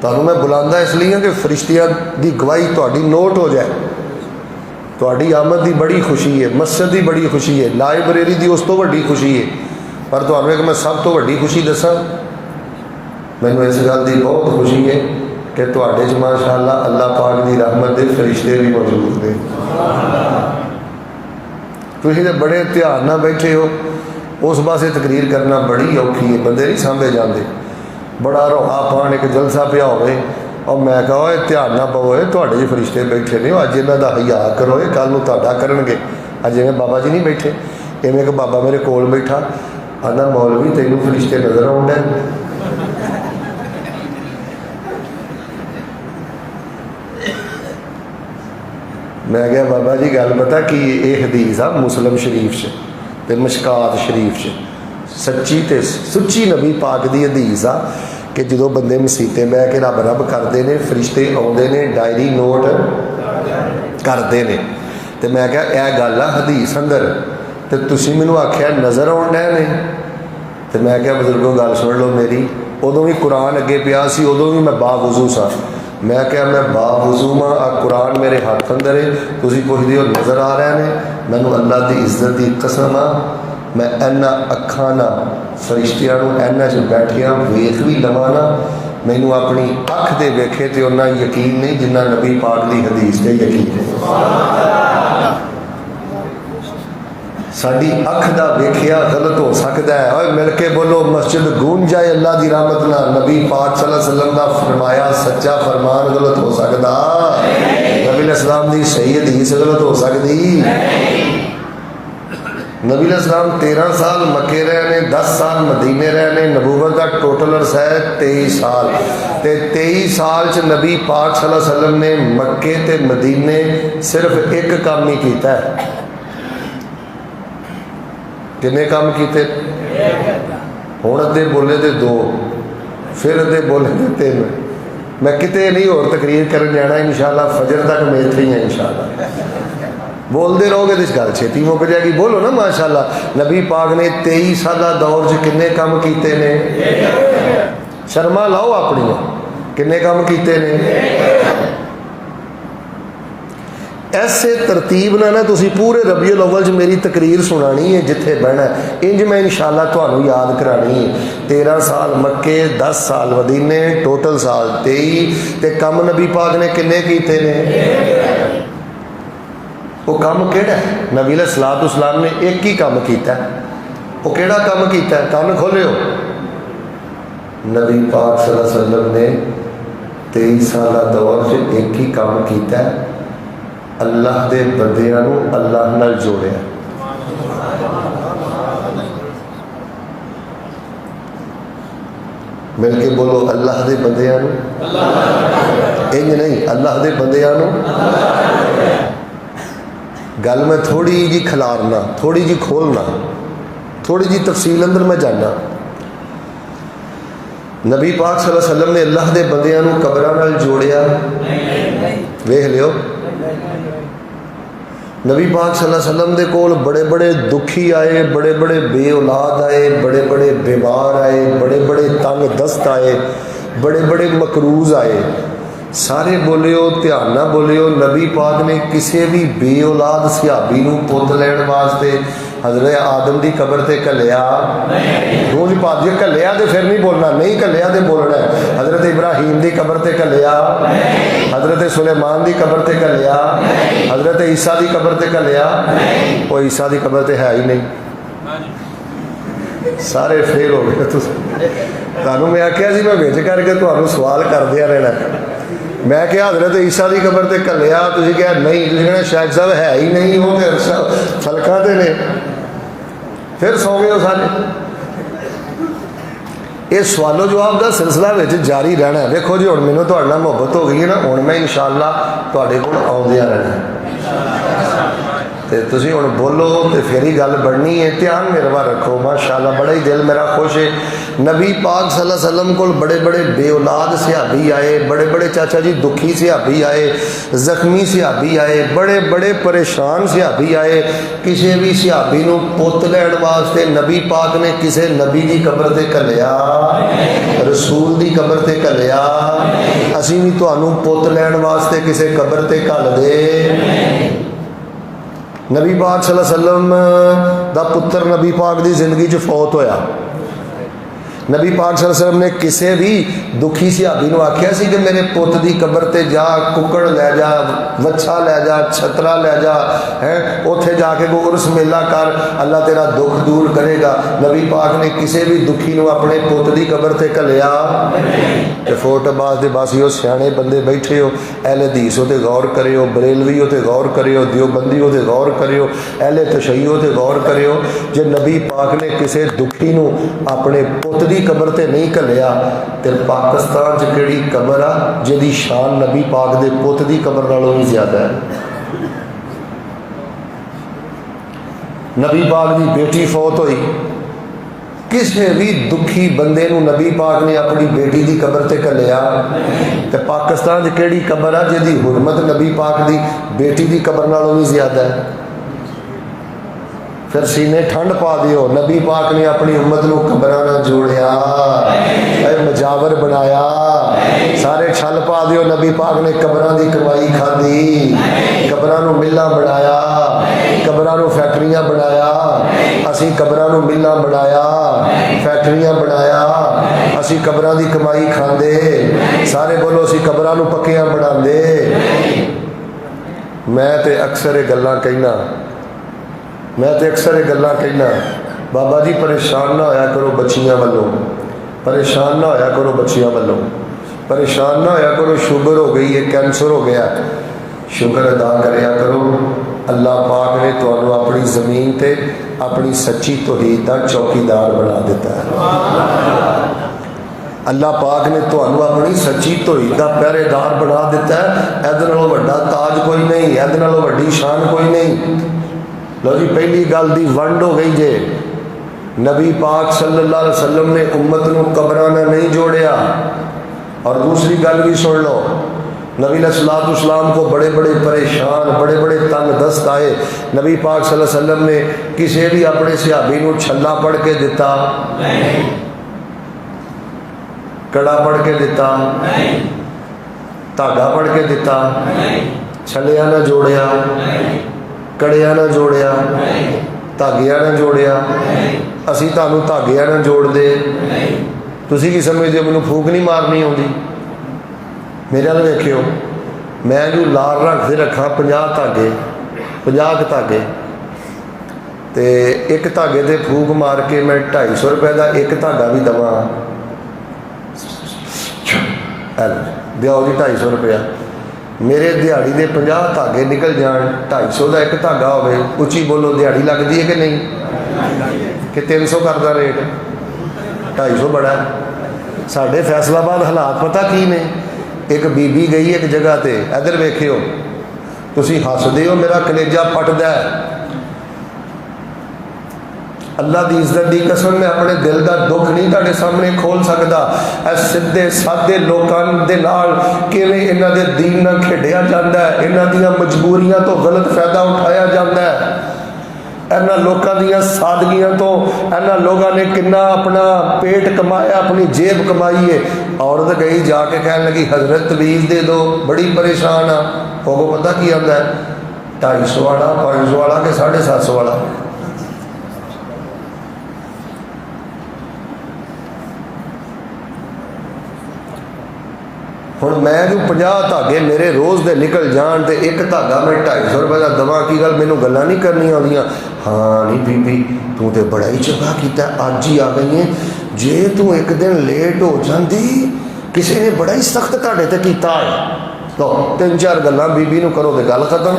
S1: तुहानूं मैं बुलांदा इसलिए कि फरिश्तियां दी गवाही तुहाडी नोट हो जाए। तुहाडी आमद की बड़ी खुशी है, मस्जिद की बड़ी खुशी है, लाइब्रेरी की उस तो वड्डी खुशी है। पर तुहानूं एक मैं सब तो वड्डी खुशी दसां, मैनूं इस गल की बहुत खुशी है कि तुहाडे च माशाअल्लाह अल्लाह पाक की रहमत के फरिश्ते भी मौजूद ने। तुसीं ते बड़े ध्यान नाल बैठे हो, उस पासे तकरीर करना बड़ी औखी है, बंदे नहीं सांभे जाते। बड़ा रौला पान एक जलसा पिया होवे और मैं कहो ध्यान ना पवो, तुहाडे च फरिश्ते बैठे ने, अज इन्हां दा हया करो, कल नूं तुहाडा करनगे। अज जिवें बाबा जी नहीं बैठे, इवें एक बाबा मेरे कोल बैठा, आंदा मौलवी तैनूं फरिश्ते नज़र आउंदे। मैं क्या बाबा जी गल पता कि ये हदीस आ मुस्लिम शरीफ च ते मशकात शरीफ च, सच्ची ते सुच्ची नबी पाक दी हदीस आ कि जो बंदे मसीते बह के रब रब करते हैं, फरिश्ते आउंदे ने, डायरी नोट करते हैं। तो मैं क्या यह गल आ हदीस अंदर, तो तुसीं मैनूं आख्या नज़र आउण डे ने। तो मैं क्या बजुर्गों गल सुन लो मेरी, उदों भी कुरान अगे पिया सी, उदों भी मैं बावुजू सा। मैं क्या मैं बावुजू हाँ, आ कुरान मेरे हाथ अंदर है, तुसीं पुछदे हो नज़र आ रहे हैं। मैनूं अल्लाह की इज्जत की कसम आ, मैं इन्हां अखां नाल फरिश्तियां नूं इन्हां च बैठिया वेख भी लवां ना, मैनूं अपनी अख दे वेखे ते उन्ना यकीन नहीं जिन्ना नबी पाक की हदीस ते यकीन है। साडी अख दा वेखिया गलत हो सकता है। और मिल के बोलो मस्जिद गूंज जाए अल्लाह की रहमत नाल, नबी पाक सल्लल्लाहु अलैहि वसल्लम दा फरमाया सच्चा फरमान गलत हो सकता, नबी अलैहिस्सलाम दी सही हदीस गलत हो सकती। नबी अलैहिस्सलाम 13 साल मक्के रहे ने, 10 साल मदीने रहे ने, नबूवत का टोटल अरसा है 23 साल। ते 23 साल च नबी पाक सल्लल्लाहु अलैहि वसल्लम ने मक्के ते मदीने सिर्फ एक काम ही किया है। किन्ने काम किए? हुण अद्धे बोले तो 2, फिर अद्धे बोले तो 3। मैं किते नहीं होर तकरीर करन जाना, इंशाअल्लाह फजर तक मैं इत्थे ही है इंशाअल्लाह। बोलते रहोगे तो इस गल छेती मुक जाएगी। बोलो ना माशाअल्लाह। नबी पाक ने 23 साल दौर च किन्ने काम किए ने? शर्मा लाओ अपनी, किन्ने काम किए ने? ऐसे तरतीब ना तुसी पूरे रबीउल अव्वल च मेरी तकरीर सुनानी है जिथे बहना, इंज मैं इंशाअल्लाह तुहानूं याद करानी है। 13 साल मक्के, 10 साल मदीने, टोटल साल 23। ते कम नबी पाक ने किन्ने कीते ने? वो काम केड़ा है? नबी अलैहिस्सलातु वस्सलाम ने एक ही काम किया। वो केड़ा काम किया? कान खोलियो। नबी पाक सल्लल्लाहु अलैहि वसल्लम ने 23 साल दौर च एक ही काम किया, अल्लाह दे बंदियां नूं अल्लाह नाल जोड़िया। मिल के बोलो, अल्लाह दे बंदियां नूं, इंज नहीं, अल्लाह दे बंदियां नूं। गल मैं थोड़ी जी खिलारना, थोड़ी जी खोलना, थोड़ी जी तफसील अंदर मैं जाना। नबी पाक सल्लल्लाहु अलैहि वसल्लम ने अल्लाह दे बंदियां नूं कबरां नाल जोड़िया। वेख लियो, नबी पाक सल्लल्लाहु अलैहि वसल्लम दे कोल बड़े बड़े दुखी आए, बड़े बड़े बे औलाद आए, बड़े बड़े बीमार आए, बड़े बड़े तंग दस्त आए, बड़े बड़े मकरूज आए। सारे बोलियो, ध्यान ना बोलियो। नबी पाक ने किसी भी बेऔलाद सिहाबी नूं पुत लैण वास्ते हज़रत आदम की कबर ते घल्लिया रोज पाक जे घल्लिया तो फिर नहीं बोलना, नहीं घल्लिया तो बोलना है। हज़रत इब्राहीम की कबर ते घल्लिया, हज़रत सुलेमान की कबर ते घल्लिया, हज़रत ईसा की कबर ते घल्लिया। वो ईसा की कबर ते है ही नहीं, सारे फेल हो गए। तुहानू मैं आख्या सी मैं विच करके तुहानू सवाल करदिया रहना। मैं क्या हज़रत ईसा की कबर ते घल्लिया, तुसीं कहा नहीं, तुसीं कहना शायद साहब है ही नहीं, वो तो फलकां ते ने। फिर सौ गए हो सारे। ये सवालो जवाब का सिलसिला विच जारी रहना है। देखो जी, हुण मैनूं तुहाडे नाल मुहब्बत हो गई है ना, हुण मैं इंशाअल्लाह तुहाडे कोल आउंदिया रहना ते तुसीं हुण बोलो तो फिर ही गल बननी है। ध्यान मेरे वाल रखो। माशाअल्लाह बड़ा ही दिल मेरा खुश है। नबी पाक सल्लल्लाहु अलैहि वसल्लम को बड़े बड़े बेऔलाद सिहाबी आए, बड़े बड़े चाचा जी दुखी सिहाबी आए, जख्मी सिहाबी आए, बड़े बड़े परेशान सिहाबी आए। किसी भी सिहाबी नूं पुत लैण वास्ते नबी पाक ने किसी नबी की कबर ते घल्लिया, रसूल की कबर ते घल्लिया। असीं भी तुहानूं पुत लैण वास्ते किसी कबर ते घल दे। नबी पाक सल्लल्लाहु अलैहि वसल्लम दा पुत्र नबी पाक की जिंदगी च फौत होया। नबी पाक सल्लल्लाहु अलैहि वसल्लम ने किसी भी दुखी सिहाबी नूं आख्या सी कि मेरे पुत की कबर ते जा, कुकड़ लै जा, वच्छा लै जा, छतरा लै जा, है उत्थे जाके को उर्स मेला कर, अल्लाह तेरा दुख दूर करेगा। नबी पाक ने किसी भी दुखी नूं अपने पुत की कबर ते घल्लिया। ते फोर्टबाज दे बासियो सियाणे बंदे बैठे हो, अहले हदीस हो ते गौर करियो, बरेलवी हो ते गौर करियो, दियोबंदी हो ते गौर करियो, अहले तशय्युह ते गौर करियो। जे नबी पाक ने किसी दुखी नूं अपने पुत की कबर ते नहीं घल्लिया तो पाकिस्तान च किहड़ी कबर आ जिहदी शान नबी पाक दे पुत की कबर नालों भी ज्यादा है। नबी पाक की बेटी फौत हुई, किसी भी दुखी बंदे नूं नबी पाक ने अपनी बेटी की कबर ते घल्लिया तो पाकिस्तान च किहड़ी कबर आ जिहदी हुरमत नबी पाक की बेटी की कबर नालों भी ज्यादा है। फिर सीने ठंड पा दियो। नबी पाक ने अपनी उम्मत को कबरां नाल जोड़िया, मजावर बनाया, सारे छल पा दियो। नबी पाक ने कबरां की कमाई खाधी, कबरां नूं मिल्लां बनाया, कबरां नूं फैक्ट्रियां बनाया। असी कबरां नूं मिल्लां बनाया, फैक्ट्रियां बनाया, असी कबरां की कमाई खांदे। सारे बोलो असी कबरां नूं पक्कियां बनांदे। मैं तो अक्सर ये गल्लां कहना, मैं तो अक्सर ये गल्लां कहना, बाबा जी परेशान ना होया करो बच्चियां वालों, परेशान ना होया करो बच्चियां वालों, परेशान ना होया करो। शुगर हो गई है, कैंसर हो गया, शुक्र अदा करया करो। अल्लाह पाक ने तुहानू अपनी ज़मीन ते अपनी सच्ची तौहीद दा चौकीदार बना दिता है। अल्लाह पाक ने तुहानू अपनी सच्ची तौहीद दा पहरेदार बना दिता है। इहदे नालों वड्डा ताज कोई नहीं, इहदे नालों वड्डी शान कोई नहीं। लो जी, पहली गल दी वंड हो गई जे। नबी पाक सल्लल्लाहु अलैहि वसल्लम ने उम्मत नूं कबरां नाल नहीं जोड़िया। और दूसरी गल भी सुन लो, नबी अलैहिस्सलाम को बड़े बड़े परेशान, बड़े बड़े तंग दस्त आए। नबी पाक सल्लल्लाहु अलैहि वसल्लम ने किसी भी अपने सिहाबी नूं छल्ला पढ़ के दिता, कड़ा पढ़ के दिता, धागा पढ़ के दिता, छलिया ना जोड़िया, कड़िया ना जोड़िया, धागिया ना जोड़िया। असी तुहानू धागिया ना जोड़ दे, तुसी की समझदे हो मैनूं फूक नहीं मारनी आउंदी? मेरे वाल वेखियो, मैं जो लार रखते रखा 50 धागे, 50 धागे, तो एक धागे ते फूक मार के मैं 250 रुपए का एक धागा भी दवा, दिओ जी 250 रुपया। मेरे दिहाड़ी के 50 धागे निकल जान, 250 का एक धागा हो, उची बोलो दिहाड़ी लगती है कि नहीं? कि 300 करदा रेट? 250 बड़ा है। साढ़े फैसलाबाद हालात पता की ने? एक बीबी गई एक जगह ते, इधर वेखियो, तुसी हसदे हो, मेरा कलेजा पटदा है। अल्लाह की इज्जत की कसम, मैं अपने दिल का दुख नहीं तुहाडे सामने खोल सकता। सीधे सादे लोगों के नाल किवें इन्हां दे दीन नाल खेडिया जाता है, इन्हां दीयां मजबूरियां तो गलत फायदा उठाया जाता है। इन्हां लोकां दीयां सादगियां तो इन्हां लोगों ने किन्ना अपना पेट कमाया, अपनी जेब कमाई है। औरत गई जाके कहने लगी हजरत तवीज़ दे दो, बड़ी परेशान आ। वो पता की आंदा है 250 वाला, 500 वाला कि 750 वाला। हुण मैं जो 50 धागे मेरे रोज़ दे निकल जान तो एक धागा मैं 250 रुपये का दवा, की गल मैनू गल्लां नहीं करनियां आउंदियां। हाँ नहीं बीबी तू तो बड़ा ही चंगा कीता, अज ही आ गई है। जे तू एक दिन लेट हो जाती किसी ने बड़ा ही सख्त तुहाडे ते कीता है। तो 3-4 गल्लां बीबी नू करो तो गल खत्म।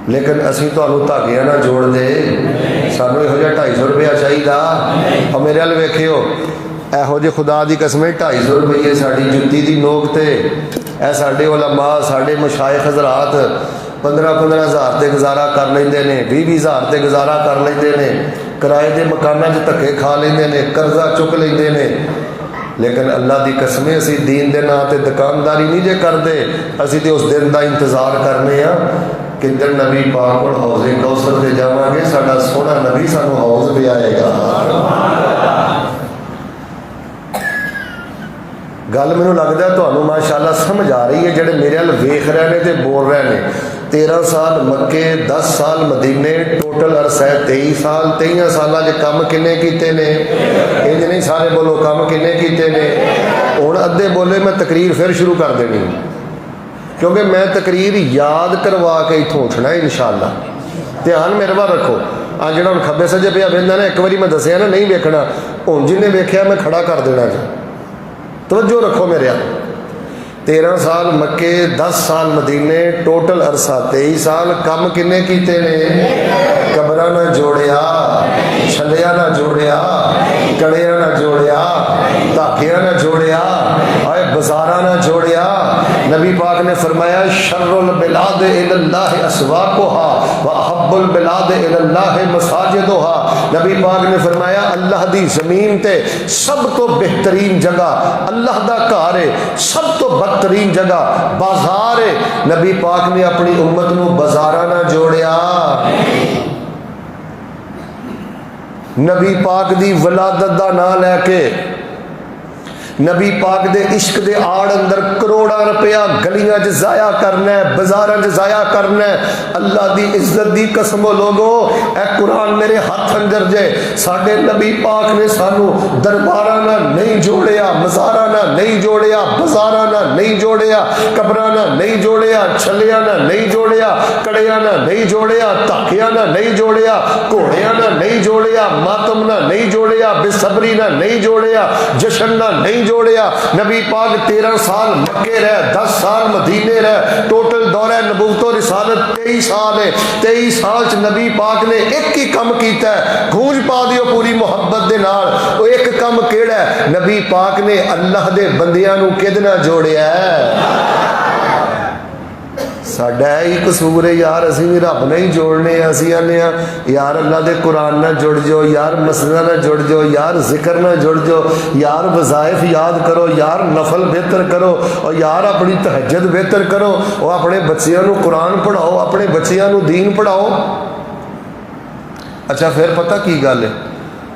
S1: लेकिन असीं तुहानूं धागियां ना जोड़ दे, सानूं इहो जिहा 250 रुपया चाहिदा। और मेरे वाल वेखियो, ਇਹੋ ਜਿਹੇ खुदा की कसम 250 रुपये साड़ी जुत्ती की नोक ते ए साडे उलमा साडे मशाइख हज़रात 15-15 हज़ार से गुजारा कर लेंदे ने, 20-20 हज़ार से गुजारा कर लेंदे ने, किराए के मकानों च धक्के खा लेंदे ने, कर्जा चुक लेंदे ने। लेकिन अल्लाह की कसमें असी दीन के नाँ ते दुकानदारी नहीं जे करते, असी तो उस दिन का इंतज़ार करने कि दिन नबी पाक कोल हौज़े कौसर ते जावांगे, साडा सोहना नबी सानू हौज़ पिआएगा। गल मैनू लगता है तुहानू माशाअल्लाह समझ आ रही है। जेडे मेरे वाल वेख रहे हैं तो बोल रहे हैं। 13 साल मक्के, 10 साल मदीने, टोटल अरसा है 23 साल। 23 सालों के काम किन्ने कीते ने? इंज नहीं सारे बोलो काम किन्ने कीते ने। हुण अद्धे बोले मैं तकरीर फिर शुरू कर देनी, क्योंकि मैं तकरीर याद करवा के इत्थों उठना है इंशाअल्लाह। ध्यान मेरे वाल रखो। आ जिहड़ा हुण खब्बे सज्जे पिया वेंदा ना, एक बारी मैं दसिया ना नहीं वेखना, हुण जिन्हें वेख्या मैं खड़ा कर देना जी। तवज्जो रखो मेरे। 13 साल मक्के, 10 साल मदीने, टोटल अरसा 23 साल। कम किन्ने कीते ने? कबरा ना जोड़िया, छलिया ना जोड़िया, कड़िया ना जोड़िया, धागिया ना जोड़िया, आए बाजारा ना जोड़िया। नबी पाक ने फरमाया शर्रुल बिलाद इलल्लाह अस्वाकुहा व अहब्बुल बिलाद इलल्लाह मसाजिदुहा। नबी पाक ने फरमाया अल्लाह दी ज़मीन ते सब तो बेहतरीन जगह अल्लाह दा घर है, सब तो बदतरीन जगह बाजार है। नबी पाक ने अपनी उम्मत नू बाजारा ना जोड़िया। नबी पाक दी वलादत दा नाम लैके नबी पाक दे इश्क दे आड़ अंदर करोड़ा रुपया गलियां च जाया करना है, बाजारां च जाया करना है। अल्लाह दी इज्जत दी कसम लोगो, ए कुरान मेरे हाथ अंदर जे साडे नबी पाक ने सानू दरबारां नाल नहीं जोड़िया, मज़ारां नाल नहीं जोड़िया, बाजारां नाल नहीं जोड़िया, कबरां नाल नहीं जोड़िया, छलियां नाल नहीं जोड़िया, कड़ियां नाल नहीं जोड़िया, धागियां नाल नहीं जोड़िया, घोड़ियां नाल नहीं जोड़िया, मातम नाल नहीं जोड़िया, बेसब्री नाल नहीं जोड़िया, जश्न नाल नहीं जोड़िया। नबी पाक 13 साल मक्के रहे, 10 साल मदीने रहे, टोटल दौरे नबूवत और रिसालत 23 साल है। 23 साल च नबी पाक ने एक ही कम किया है, गूंज पा दियो पूरी मुहब्बत दे नाल। वो एक कम केड़ा है? नबी पाक ने अल्लाह दे बंदियां नू किहदे नाल जोड़िया है? साडा ही कसूर है यार, असी भी रब ने ही जोड़ने। असी आने यार अल्लाह के कुरान ना जुड़ जाओ, यार मसला ना जुड़ जाओ, यार जिक्र ना जुड़ जाओ, यार वज़ाइफ याद करो, यार नफल बेहतर करो, और यार अपनी तहज्जुद बेहतर करो, और अपने बच्चों को कुरान पढ़ाओ, अपने बच्चों को दीन पढ़ाओ। अच्छा फिर पता की गल है,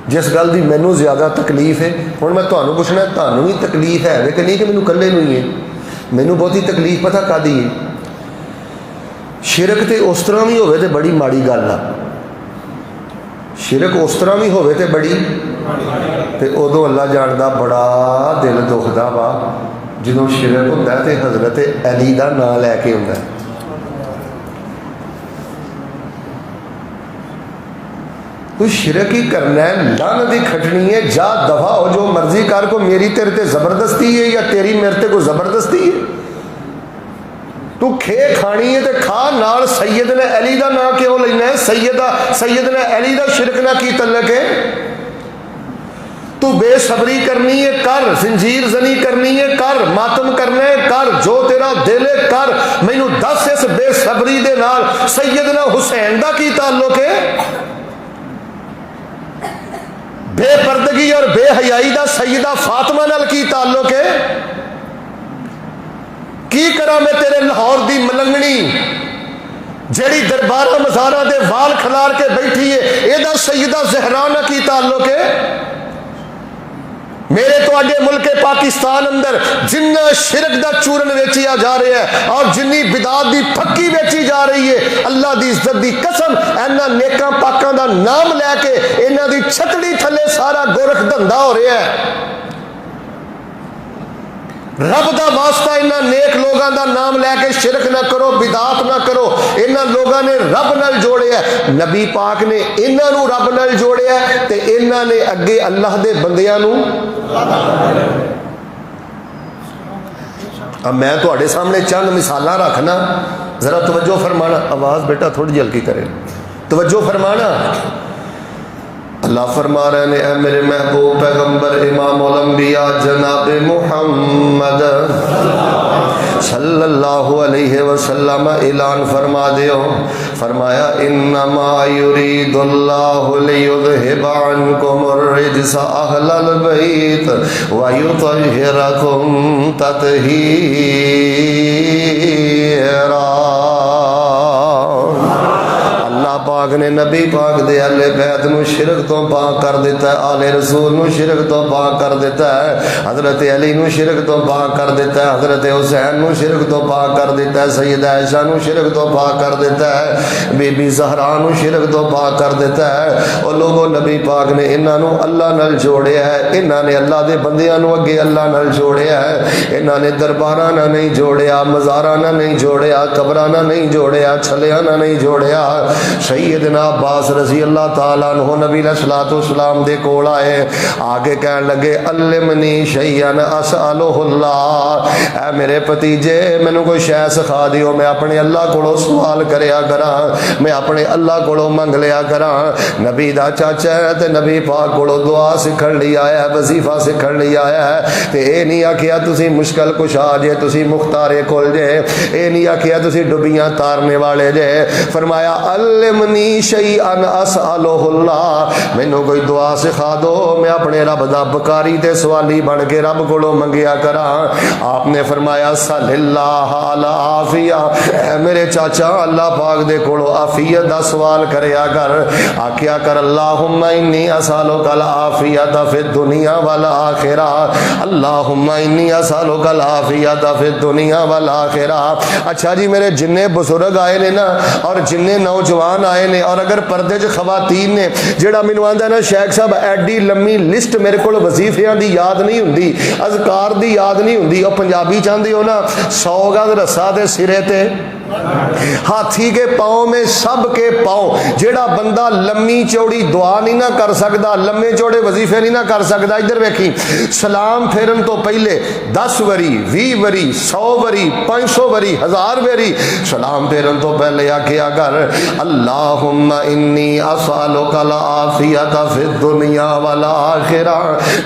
S1: जिस गल की मैनू ज़्यादा तकलीफ है, हुण मैं तुहानू पुछना तुहानू भी तकलीफ है कि नहीं कि मैनू कल्ले नूं ही है? मैनू बहुती तकलीफ पता कादी है? शिरक तो उस तरह भी होवे तो बड़ी माड़ी गल आ। शिरक उस तरह भी होवे तो बड़ी, तो उदों अल्लाह जानदा बड़ा दिल दुखदा वा जो शिरक होंदा ते हज़रत अली दा नाम लैके होंदा। तू शिरक ही करना है, लानत ही खटनी है, जा दफा हो, जो मर्जी कर, को मेरी तेरे ते जबरदस्ती है या तेरी मेरे ते को जबरदस्ती है? तू खे खानी है तो खा, नाल सैयद ने अली का नाम क्यों लेना है? सैयद ने अली का शिरक ना की तलक है? तू बेसब्री करनी है कर, जंजीर जनी करनी है कर, मातम करना है कर, जो तेरा दिल है कर। मैनू दस इस बेसब्री दे नाल सैयदना हुसैन का की ताल्लुक है? बेपर्दगी और बेहयाई का सैयदा फातिमा नाल की ताल्लुक है? की करा मैं तेरे लाहौर दी मलंगनी जेड़ी दरबारा मज़ारा दे वाल खलार के बैठी है, एदा सैयदा ज़हरा ना की ताल्लुक है। मेरे तो अगे मुल्क पाकिस्तान अंदर जिन्ना शिरक दा चूरन वेचिया जा रहा है और जिन्नी बिदात दी फक्की वेची जा रही है, अल्लाह दी इज्जत दी कसम इन्हां नेकां पाकां दा नाम लैके इन्हां दी छतड़ी थले सारा गोरख धंधा हो रहा है। रब दा वास्ता इन्हां नेक लोगों का नाम लैके शिरक ना करो, बिदात ना करो। इन्हां लोगों ने रब नाल जोड़िया, नबी पाक ने इन्हां नूं रब नाल जोड़िया ते इन्हां ने अगे अल्लाह दे बंदियां नूं। अब मैं तुहाडे सामने चंद मिसालां रखना, जरा तवज्जो फरमाना। आवाज़ बेटा थोड़ी हल्की करे, तवज्जो फरमाना। अल्लाह फरमा रहे ने, मेरे महबूब पैगंबर इमाम उल अंबिया जनाब मुहम्मद सल्लल्लाहु अलैहि वसल्लम ऐलान फरमा दियो, फरमाया इन्नमा युरीदुल्लाहु लियुज़हिबा अन्कुमुर रिज्सा अहलल बैत व युतहिरकुम तत्हीरा। पाक ने नबी पाक दे अहले बैत नूं शिरक तो पाक कर दिता है, आले रसूल नूं शिरक तो पाक कर दिता है, हजरत अली नूं शिरक तो पाक कर दिता है, हजरत हुसैन नूं शिरक तो पाक कर दिता है, सैयदा आयशा नूं शिरक तो पाक कर दिता है, बीबी ज़हरा नूं शिरक तो पाक कर दिता है। और लोगों नबी पाक ने इन्हां नूं अल्लाह नाल जोड़िया है, इन्हां ने अल्लाह दे बंदियां नूं अगे अल्लाह नाल जोड़िया है। इन्हां ने दरबारां नाल नहीं जोड़िया, मज़ारां नाल नहीं जोड़िया, कबरां नाल नहीं जोड़िया, छलियां नाल नहीं जोड़िया। सैयदना अब्बास रज़ी अल्लाह ताला अन्हु नबी अलैहिस्सलातु वस्सलाम दे कोल आए, आगे कहन लगे अल्लिमनी शैयन असअलुहुल्लाह, ऐ मेरे भतीजे मैनू कोई शै सिखा दियो, मैं अपने अल्लाह कोलों सवाल करया करा, मैं अपने अल्लाह कोलों मंग लिया करा। नबी दा चाचा है ते नबी पाक कोलों दुआ सीखण लई आया है, वजीफा सीखण लई आया है। ते ये नहीं आखिया तुसी मुश्किल कुशा जे, तुसी मुख्तारे कुल जे, ये नहीं आखिया तुसी डुबियां तारने वाले जे। फरमाया अल्लिमनी शैअन असअलुहुल्लाह, मैनू कोई दुआ सिखा दो, मैं अपने रब दा बकारी ते सवाली बन के रब कोलों मंगिया करा। आपने फरमाया सल्लल्लाह अला आफिया, मेरे चाचा अल्लाह पाक दे कोलों आफियत दा सवाल करया कर। आख्या कर अल्लाहुम्मा इन्नी असअलुकल आफियत फिद दुनिया वल आखिरा, अल्लाहुम्मा इन्नी असअलुकल आफियत फिद दुनिया वल आखिरा। अच्छा जी, मेरे जिन्ने बुजुर्ग आए ने ना और जिन्ने नौजवान आए ने, और अगर पर्दे च खवातीन ने, जेड़ा मैनू आंदा ना शेख साहब एडी लम्मी लिस्ट मेरे को वजीफियां दी याद नहीं हुंदी, अज़कार दी याद नहीं हुंदी। और पंजाबी चाहते हो ना 100 गज रस्सा दे सिरे ते हाथी के पाँव में सब के पाँव। जेड़ा बंदा लम्मी चौड़ी दुआ नहीं ना कर सकता, लम्मे चौड़े वजीफे नहीं ना कर सकता, इधर वेखी सलाम फेरन तो पहले 10 worry 20 worry 100 worry 500 worry 1000 worry सलाम फेरन तो पहले आखिया कर अल्लाहुम्मा इन्नी असअलुकल आफियत फिद दुनिया वल आखिरा।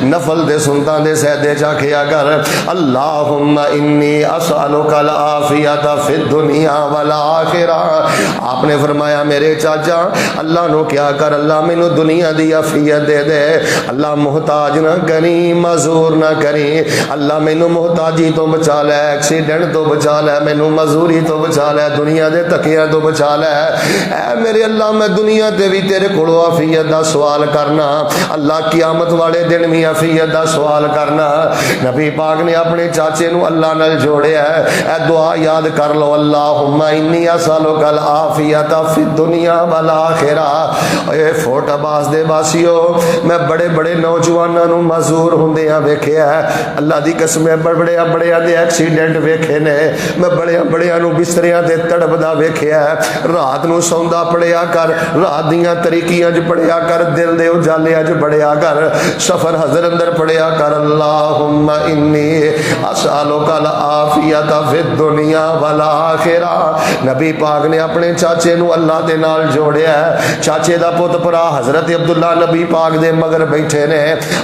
S1: नफल दे सुनता दे सहदे च आखिया कर अल्लाहुम्मा इन्नी असअलुकल आफियत फिद दुनिया वाला आखिरा। आपने फरमाया मेरे चाचा अल्लाह नो क्या कर, अल्लाह मैनू दुनिया दी आफियत दे दे, अल्लाह मुहताज ना करी, मजूर ना करी, अल्लाह मैनू मुहताजी तो बचा ले, एक्सीडेंट तो बचा ले, मैनू मजूरी तो बचा ले, दुनिया दे तकिया तो बचा ले। ऐ मेरे अल्लाह मैं दुनिया ते भी तेरे कोलों आफियत दा सवाल करना, अल्लाह क़यामत वाले दिन भी आफियत दा सवाल करना। नबी पाक ने अपने चाचे नू अल्लाह नाल जोड़िया है। ऐ दुआ याद कर लो, अल्लाहुम्मा इन्नी असअलुकल आफियत फिद दुनिया वल आखिरा। ए फोर्ट अब्बास दे वासियो, मैं बड़े बड़े नौजवानों नू मजूर हुंदियां वेखिया है, अल्लाह दी कसम बड़े बड़े दे एक्सीडेंट वेखे ने, मैं बड़े नू बिस्तरियां ते तड़पदा वेखिया है। रात नू सौंदा पढ़िया कर, रात दियां तरीकियां च पढ़िया कर, दिल दे उजालियां च पढ़िया कर, सफर हजर अंदर पढ़िया कर। अल्लाहुम्मा इन्नी असअलुकल आफियत फिद दुनिया वल आखिरा। नबी पाक ने अपने चाचे नू अल्लाह दे नाल जोड़िया है। चाचे दा पुत भरा हजरत अब्दुल्ला नबी पाक दे मगर बैठे ने।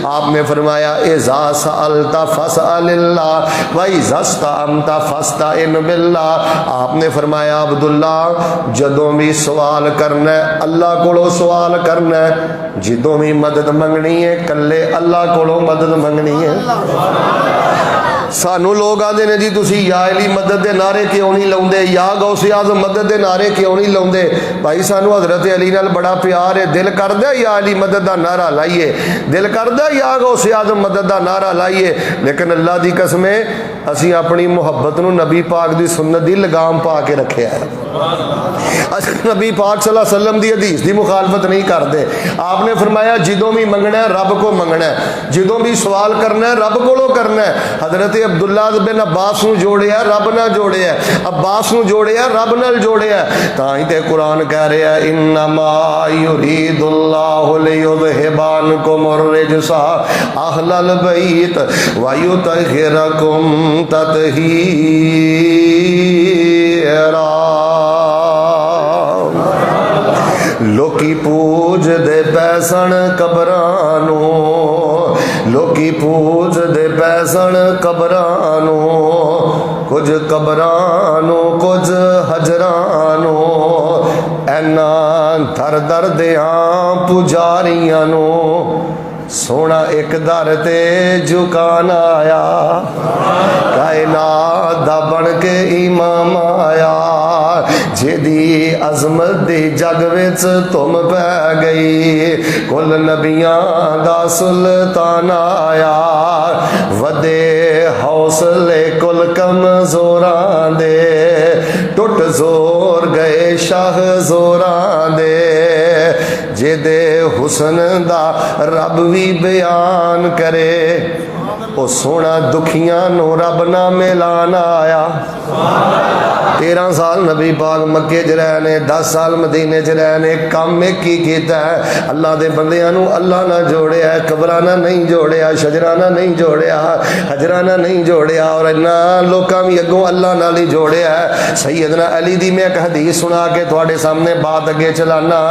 S1: आपने फरमाया इज़ा सअलता फसअलिल्लाह व इज़ा इस्तअनता फस्तइन बिल्लाह। आपने फरमाया अब्दुल्ला जदों भी सवाल करना है अल्लाह कोलों सवाल करना है, जदों भी मदद मंगनी है कल्ले अल्लाह कोलों मदद मंगनी है। सानू लोग आते ने जी तुसी या अली मदद के नारे क्यों नहीं लाउंदे, या गौसे आज़म मदद के नारे क्यों नहीं लाउंदे। भाई सानू हज़रत अली नाल बड़ा प्यार है, दिल करदा या अली मदद का नारा लाइए, दिल करदा या गौसे आज़म मदद का नारा लाइए। लेकिन अल्लाह की कसम असी अपनी मुहब्बत नूं नबी पाक की सुन्नत की लगाम पा के रखे है। नबी पाक सल्लल्लाहु अलैहि वसल्लम की हदीस की मुखालफत नहीं करते। आपने फरमाया जिदों भी मंगना है रब को मंगना है, जिदों भी सवाल करना है रब को करना है। हजरत अब्दुल्ला बिन अब्बास नूं जोड़िया रब नाल जोड़िया, अब्बास नूं जोड़िया रब नाल जोड़िया। तां ही ते कुरान कह रहा है इन्नमा युरीदुल्लाहु लियुज़हिबानकुमुर रिजसा अहलल बैत व युतहिरकुम तत्हीरा। लोकी पूज दे पैसन कबरानू, लोकी पूज दे पैसन कबरानू, कुछ कबरानू कुछ हजरानू, ऐना दर दर दियां पुजारियां नू सोना एक दर ते झुकान आया, कायनात दा बन के इमाम आया। जिदी अजमत दी जग विच तुम पै गई, कुल नबियां दा सुल्तान आया। वदे हौसले कुल कमजोरां दे, टुट जोर गए शाह जोरां दे। जिदे हुसन दा रब भी बयान करे, ओ सोना दुखियां नो रब ना मिलान आया। 13 साल नबी पाक मक्के च रहे ने, 10 साल मदीने च रहे ने। काम एक ही किया है, अल्लाह के बंदियां नू अल्लाह ना जोड़िया, कबराना नहीं जोड़िया, शजराना नहीं जोड़िया, हजराना नहीं जोड़िया, और इन्ना लोकां भी अगों अल्लाह नाल ही जोड़िया है। सैयदना अली दी मैं एक हदीस सुना के तुहाडे सामने बात अगे चलाना।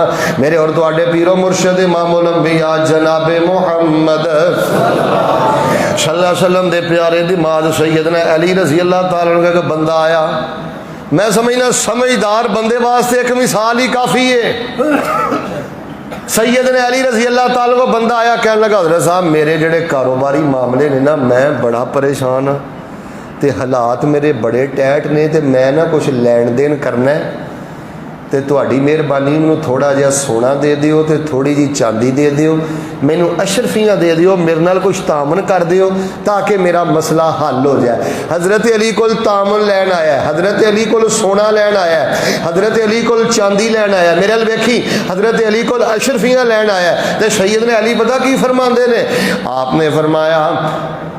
S1: मेरे और तुहाडे पीरो मुर्शद इमामुल अंबिया जनाबे मुहम्मद सल्लल्लाहु अलैहि वसल्लम दे प्यारे दिमाग सैयदना अली रज़ी अल्लाह तआला अन्हु का बंदा आया। मैं समझना समझदार बंदे वास्ते एक मिसाल ही काफ़ी है। सैयदना अली रज़ी अल्लाह तआला को बंदा आया, कहने लगा हज़रत साहब मेरे जेड़े कारोबारी मामले ने ना, मैं बड़ा परेशान हाँ, ते हालात मेरे बड़े टैट ने, ते मैं ना कुछ लैन देन करना है, ते तुहाडी मेहरबानी मैनूं थोड़ा जिहा सोना दे दिओ ते थोड़ी जी चांदी दे दिओ, मैनूं अशरफियाँ दे दिओ, मेरे नाल कुछ तामन कर दिओ ताकि मेरा मसला हल हो जाए। हज़रत अली कोल तामन लैन आया, हज़रत अली कोल सोना लैन आया, हज़रत अली कोल चांदी लैन आया। मेरे अल वेखी हज़रत अली कोल अशरफियाँ लैन आया। तो सैयदना अली पता की फरमाते ने, आपने फरमाया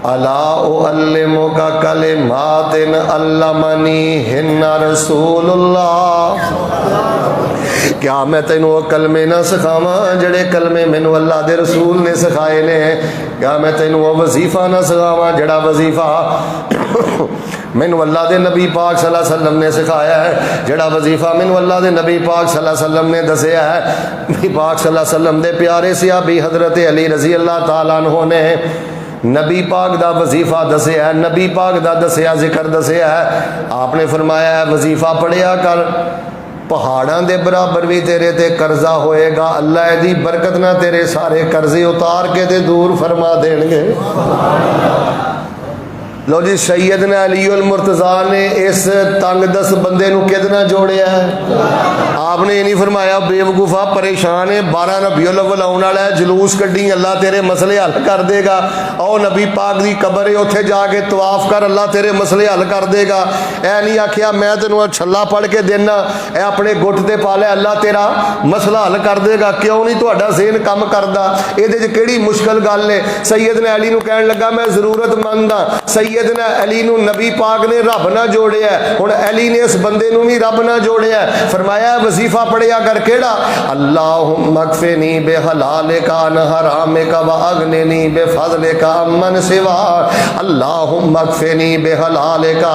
S1: अला उअल्लिमुका कलिमातिन अल्लमनी हिन्ना रसूलुल्लाह, क्या मैं तेनों कलमे ना सिखावा जड़े कलमे मैनू अल्लाह दे रसूल ने सिखाए ने? क्या मैं तेनों वजीफा ना सिखावा जड़ा वजीफा मैनू अल्लाह दे नबी पाक सल्लल्लाहु अलैहि वसल्लम ने सिखाया है, जड़ा वजीफा मैनू अल्लाह दे नबी पाक सल्लल्लाहु अलैहि वसल्लम ने दसिया है। नबी पाक सल्लल्लाहु अलैहि वसल्लम दे प्यारे सहाबी हजरत अली रजी अल्लाह तआला अन्हु ने नबी पाक दा वजीफा दसिया, नबी पाक दा दसिया जिक्र दसिया है। आपने फरमाया है वजीफा पढ़िया कर, पहाड़ों के बराबर भी तेरे ते कर्जा होएगा, अल्लाह दी बरकत ना तेरे सारे कर्जे उतार के ते दूर फरमा देंगे। लो जी सैयदना अलीउल मुर्तज़ा ने इस तंग दस बंदे नूं किदना जोड़िया है। आपने ये नहीं फरमाया बेवकूफ़ा परेशान है, 12 रबीउल अव्वल आने वाला है, जुलूस कड्डी अल्लाह तेरे मसले हल कर देगा। और नबी पाक की कबर है, उत्थे जाके तवाफ कर, अल्लाह तेरे मसले हल कर देगा। ऐ नहीं आखिया मैं तेनों छला पढ़ के देना, ए अपने गुट ते पा लिया, अल्लाह तेरा मसला हल कर देगा। क्यों नहीं तुहाडा ज़हन काम करदा? इहदे च किहड़ी मुश्किल गल है? सैयदना अली नूं कहण लगा मैं ज़रूरतमंद हाँ। सैयदना अली नूं नबी पाक ने रब ना जोड़िया, हुण अली ने इस बंदे नूं भी रब ना जोड़िया। फरमाया वजीफा पढ़िया कर, केड़ा अल्लाहुम्मा कफ़िनी बिहलालिका अन हरामिका व अगनिनी बिफज़लिका अम्मन सिवा, अल्लाहुम्मा कफ़िनी बिहलालिका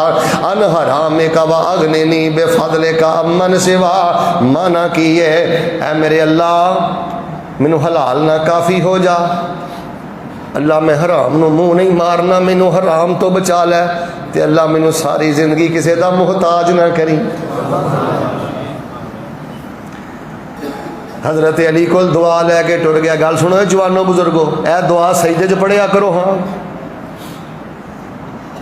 S1: अन हरामिका व अगनिनी बिफज़लिका अम्मन सिवा। माना की है ऐ मेरे अल्लाह मैनू हलाल ना काफ़ी हो जा, अल्लाह मैं हराम नूं मुँह नहीं मारना, मैनू हराम तो बचा लै, ते अल्लाह मैनू सारी जिंदगी किसी का मुहताज ना करी। हज़रत अली को दुआ लैके टुर गया। गल सुनो जवानों बुजुर्गो, ए दुआ सजदे च पढ़िया करो। हाँ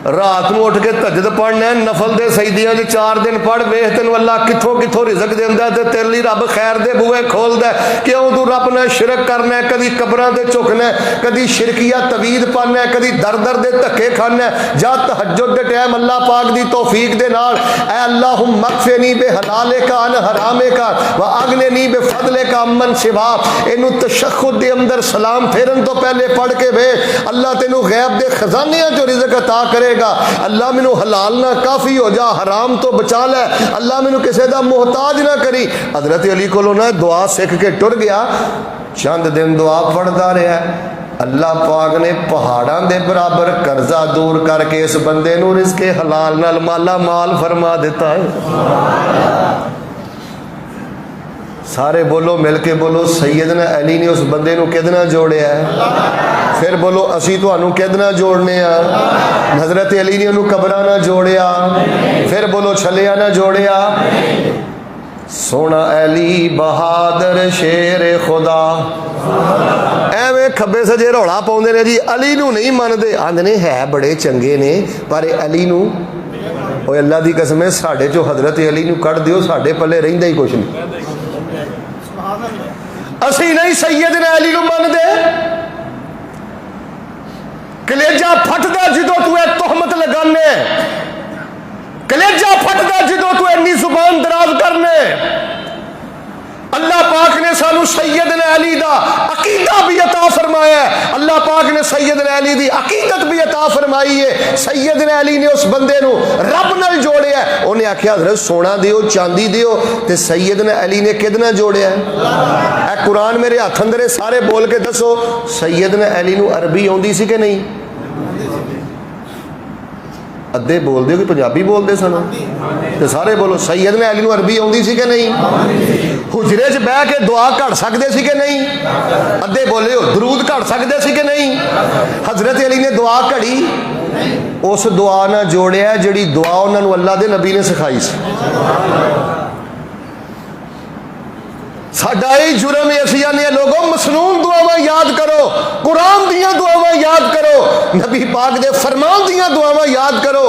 S1: रात को उठ के तहज्जुद पढ़ना है, नफल दे सजदियां 4 दिन पढ़, वेख तेन अल्लाह किथों किथों रिजक देंदा ते तेरे लिए रब खैर दे बूहे खोलदा। क्यों तू रब नाल शिरक करना है, कदी कबरां ते झुकना है, कदी शिरकिया तवीद पाना है, कदी दर दर दे धक्के खाना है। जा तहज्जुद दे टाइम अल्लाह पाक दी तौफीक दे नाल ऐ अल्लाहुम मगफिनी बे हलाले का अन हरामे का व अगनेनी बे फदले का अमन शिवा, इनू तशक्कुद दे अंदर सलाम फेरन तो पहले पढ़ के भेज। अल्लाह तेनू गैब दे खजानियां चो रिज़्क अता करेगा। अल्लाह मैनू हलाल ना काफ़ी हो जा, हराम तो बचा लै, अल्लाह मैनू किसी का मोहताज ना करी। हजरत अली कोलों ना दुआ सीख के टुर गया, चंद दिन दुआ पढ़ता रहा, अल्लाह पाक ने पहाड़ों के बराबर कर्जा दूर करके इस बंदे नू रिज़्क़े हलाल नाल माला माल फरमा दिता है। सारे बोलो मिल के बोलो, सैयदना अली ने उस बंदे नू किदना जोड़िया है। फिर बोलो असी तुहानू किदना जोड़ने आ। हजरत अली ने उन्होंने कबरां ना जोड़िया, फिर बोलो छलिया ना जोड़िया। सोना अली बहादुर शेर खुदा, एवें खब्बे सजे रौला पाउंदे ने जी, अली नू नहीं मनदे, आंदे ने है बड़े चंगे ने पर अली नू, ओए अल्लाह दी कसम है साडे चो हजरत अली नू कढ़ दिओ, साडे पल्ले रहिंदा ही कुछ नहीं। असी नहीं सैयदना अली नू मनदे। कलेजा फटदा जिदों तू तोहमत लगाने, कलेजा फटदा जिदों तू इन्नी जुबान दराज करने। अल्लाह पाक ने सानू सैयदना अली दा अकीदा भी अता फरमाया है, अल्लाह पाक ने सैयदना अली दी अकीदत भी अता फरमाई है। सैयदना अली ने उस बंदे नू रब नाल जोड़िया, उन्हें आख्या हजरत सोना दियो चांदी दियो, ते सैयदना अली ने किदना जोड़िया है। कुरान मेरे हाथ अंदर है, सारे बोल के दसो सैयदना अली नू अरबी आउंदी सी कि नहीं। अद्धे बोलते हो कि पंजाबी बोलते सन, तो सारे बोलो सैयदना अली नू अरबी आउंदी सी कि नहीं। हुजरे च बह के दुआ घड़ सकते सी कि नहीं। अद्धे बोले हो दरूद घड़ सकते सी कि नहीं। हजरत अली ने दुआ घड़ी, उस दुआ ना जोड़िया जिहड़ी दुआ उन्होंने अल्लाह के नबी ने सिखाई सी। साडा ही जुर्म है, असीं आने लोगों मसनून दुआवां याद करो, कुरान दियां दुआवां याद करो, नबी पाक दे फरमान दियां दुआवां याद करो।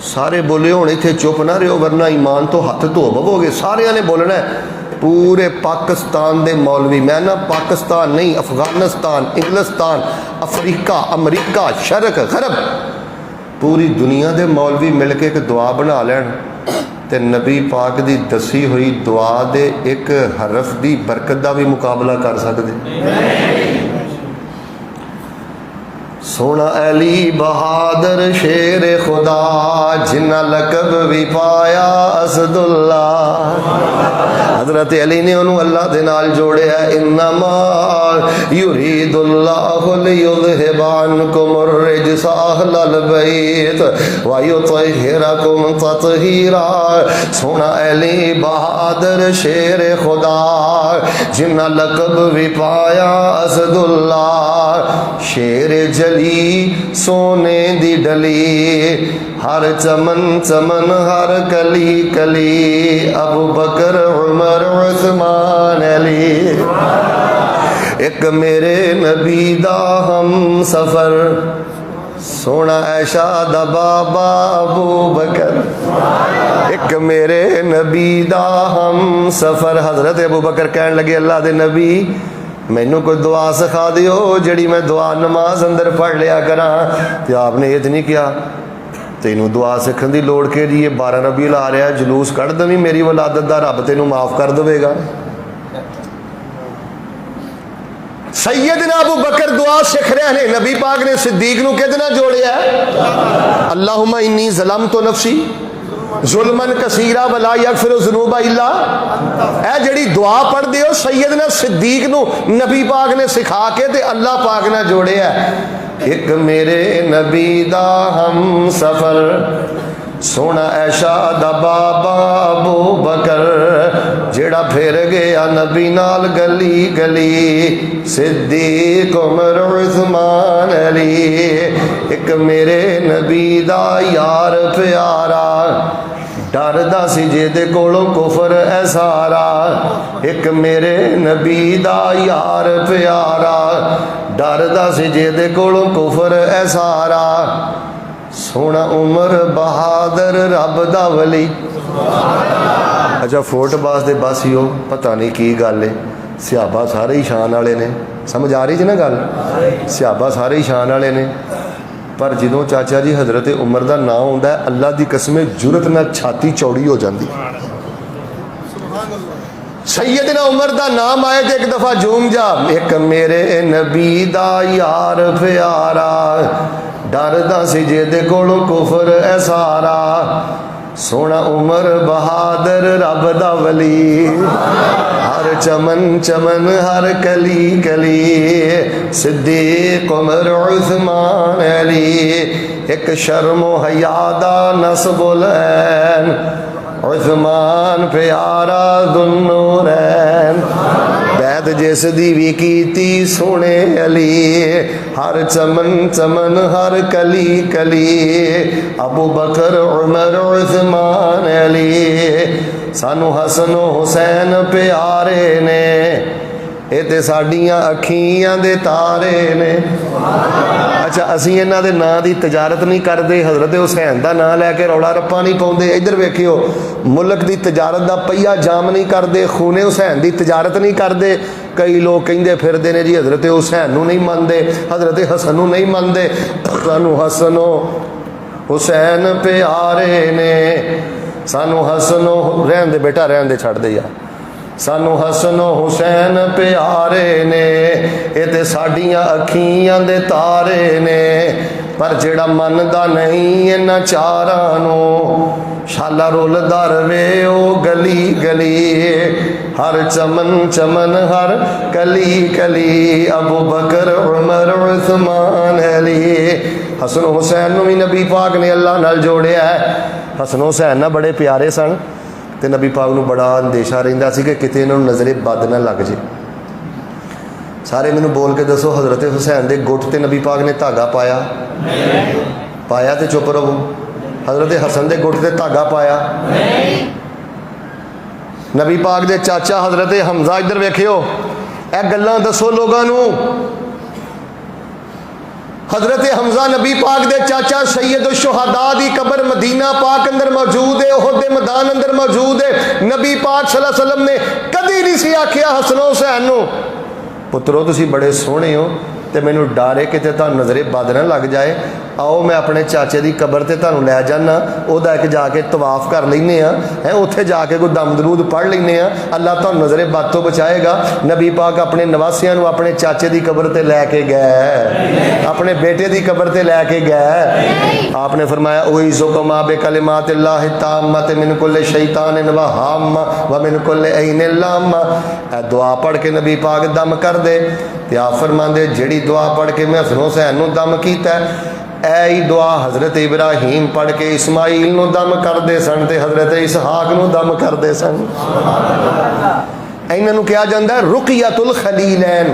S1: सारे बोले हुण इत्थे चुप ना रहो वरना ईमान तो हथ धो बवोगे। सारिਆਂ ने बोलना है। पूरे पाकिस्तान दे मौलवी, मैं ना पाकिस्तान नहीं अफगानिस्तान, इंग्लिस्तान, अफ्रीका, अमरीका, शरक गरब, पूरी दुनिया दे मौलवी मिल के एक दुआ बना लैन ते नबी पाक दी दसी हुई दुआ दे एक हरफ दी बरकत दा भी मुकाबला कर सकते। सोना अली बहादुर शेर खुदा, जिन्ना लकब भी पाया असदुल्ला। हजरत अली ने उन्होंने अल्लाह के नाल जोड़िया, इन्नमा युरीदुल्लाहु लियुज़हिबा अन्कुम अर्रिज्सा अहलल बैत व युतहिरकुम तत्हीरा। सोना अली बहादुर शेर खुदा, जिन्ना लकब भी पाया असदुल्ला। शेर जली सोने दी डली, हर चमन चमन हर कली कली, अबू बकर उमर उस्मान अली। एक मेरे नबी दा हम सफर, सोना ऐशा दा बाबा अबू बकर। एक मेरे नबी दा हम सफर। हजरत अबू बकर कहन लगे अल्लाह दे नबी मैनू कोई दुआ सिखा दियो जड़ी मैं दुआ नमाज अंदर पढ़ लिया करा। तो आपने ये तो नहीं किया तेनू दुआ सीखने की लोड़ के जी, ये 12 रबी आ रहा जुलूस कढ़ दवी मेरी वलादत का, रब तेनू माफ कर देगा। सैयदना अबू बकर दुआ सीख रहे हैं, नबी पाक ने सिद्दीक नू किदना जोड़िया, अल्लाहुम्मा इन्नी ज़लमतु नफ्सी जुल्मन कसीरा वला यगफिरु ज़ुनूबा इल्ला। ए जड़ी दुआ पढ़दे हो सैयदना सिद्दीक नू नबी पाक ने सिखा के ते अल्लाह पाक ने जोड़िया। एक मेरे नबी दा हम सफर, सोना ऐशा दा बाबा अबू बकर, जेड़ा फिर गया नबी नाल गली गली, सिद्दीक उमर उस्मान अली। एक मेरे नबी दा यार प्यारा, डरदा सी जेदे कोलों कुफर है सारा। एक मेरे नबी दा यार प्यारा, डरदा सी जेदे कोलों कुफर है सारा। सोना उमर बहादुर रब दा वली। अच्छा फोर्टबास दे बस ही हो पता नहीं की गल है, सियाबा सारे ही शान वाले ने, समझ आ रही जी ना गल, सियाबा सारे ही शान वाले ने, पर जो चाचा जी हज़रत उमर का नाम आता है अल्लाह की कसम जुरत ना छाती चौड़ी हो जाती। सैयदना उमर का नाम आए तो एक दफ़ा झूम जा, एक मेरे नबी दा यार प्यारा, डरदा सी जेदे कोलों कुफर है सारा, सोना उमर बहादुर रब दा वली, हर चमन चमन हर कली कली, सिद्दीक उमर उस्मान अली, एक शर्मो हया दा नस्बुल ऐन, उस्मान प्यारा दुन्नूरैन, बैत जिस दी भी कीती सोने अली, हर चमन चमन हर कली कली, अबू बकर उमर उस्मान अली, सानू हसन हुसैन प्यारे ने, ये तो साडियां अखियां दे तारे ने। अच्छा असी इन्हां दे नां दी तजारत नहीं करते, हज़रत हुसैन का नाम लैके रौला रप्पा नहीं पाते, इधर वेखियो मुल्क की तजारत का पहिया जाम नहीं करते, खूने हुसैन की तजारत नहीं करते। कई लोग कहते फिरते हैं जी हज़रत हुसैन नूं नहीं मानते, हज़रत हसन नूं नहीं मानते, सानू हसनो हुसैन प्यारे ने, सानू हसनो रहन दे बेटा रहन दे छड़ दे यार, सानू हसन हुसैन प्यारे ने, ये तो साडियां अखियां दे तारे ने, पर जेड़ा मनदा नहीं इन्हां चारां नूं, शाला रुलदा रवे ओ गली गली, हर चमन चमन हर कली कली, अबू बकर उमर उस्मान अली। हसन हुसैन नूं भी नबी पाक ने अल्लाह नाल जोड़िया है। हसन हुसैन ना बड़े प्यारे सन, तो नबी पाक नूं बड़ा अंदेशा रहिंदा सी कि किते इन्हां नूं नज़रे बद ना लग जे। सारे मैनूं बोल के दसो हज़रत हुसैन दे गुट ते नबी पाक ने धागा पाया? पाया तो चुप रहो। हज़रत हसन दे गुट ते धागा पाया? नबी पाक दे चाचा हज़रत हमजा इधर वेखियो, ए गल्लां दसो लोगां नूं। हज़रत हमजा नबी पाक दे चाचा सैयद शुहदा दी कबर मदीना पाक अंदर मौजूद है, उहद दे मैदान अंदर मौजूद है। नबी पाक सल्लल्लाहु अलैहि वसल्लम ने कदी नहीं सी आखिया हसन हुसैन नूं पुत्रो तुसी बड़े सोहने हो तो मैनू डर है कि तुहानू नज़रे बद ना लग जाए, आओ मैं अपने चाचे की कबर से तुहानू लै जाना, उहदा एक जाके तवाफ कर लैने हैं, उत्थे जाके कोई दम दरूद पढ़ लैने, अल्लाह तुहानू नज़रे बद तो बचाएगा। नबी पाक अपने नवासियां नू अपने चाचे की कबर से लैके गए, अपने बेटे की कबर से लैके गए। आपने फरमाया ओही ज़ुकमा बे कलिमातिल्लाहि ताम्मत मिन कुल्लि शैतानिन व हम्म व मिन कुल्लि ऐनिन लम्म। दुआ पढ़ के नबी पाक दम कर दे, ते आप फरमांदे जेड़ी दुआ पढ़ के मैं हसन हुसैन नूं दम कीता, ऐ ही दुआ हज़रत इब्राहीम पढ़ के इस्माइल नूं दम करते सन, ते हज़रत इसहाक नूं दम करते सन। इन्हां नूं कहा जाता है रुक़यतुल खलीलैन,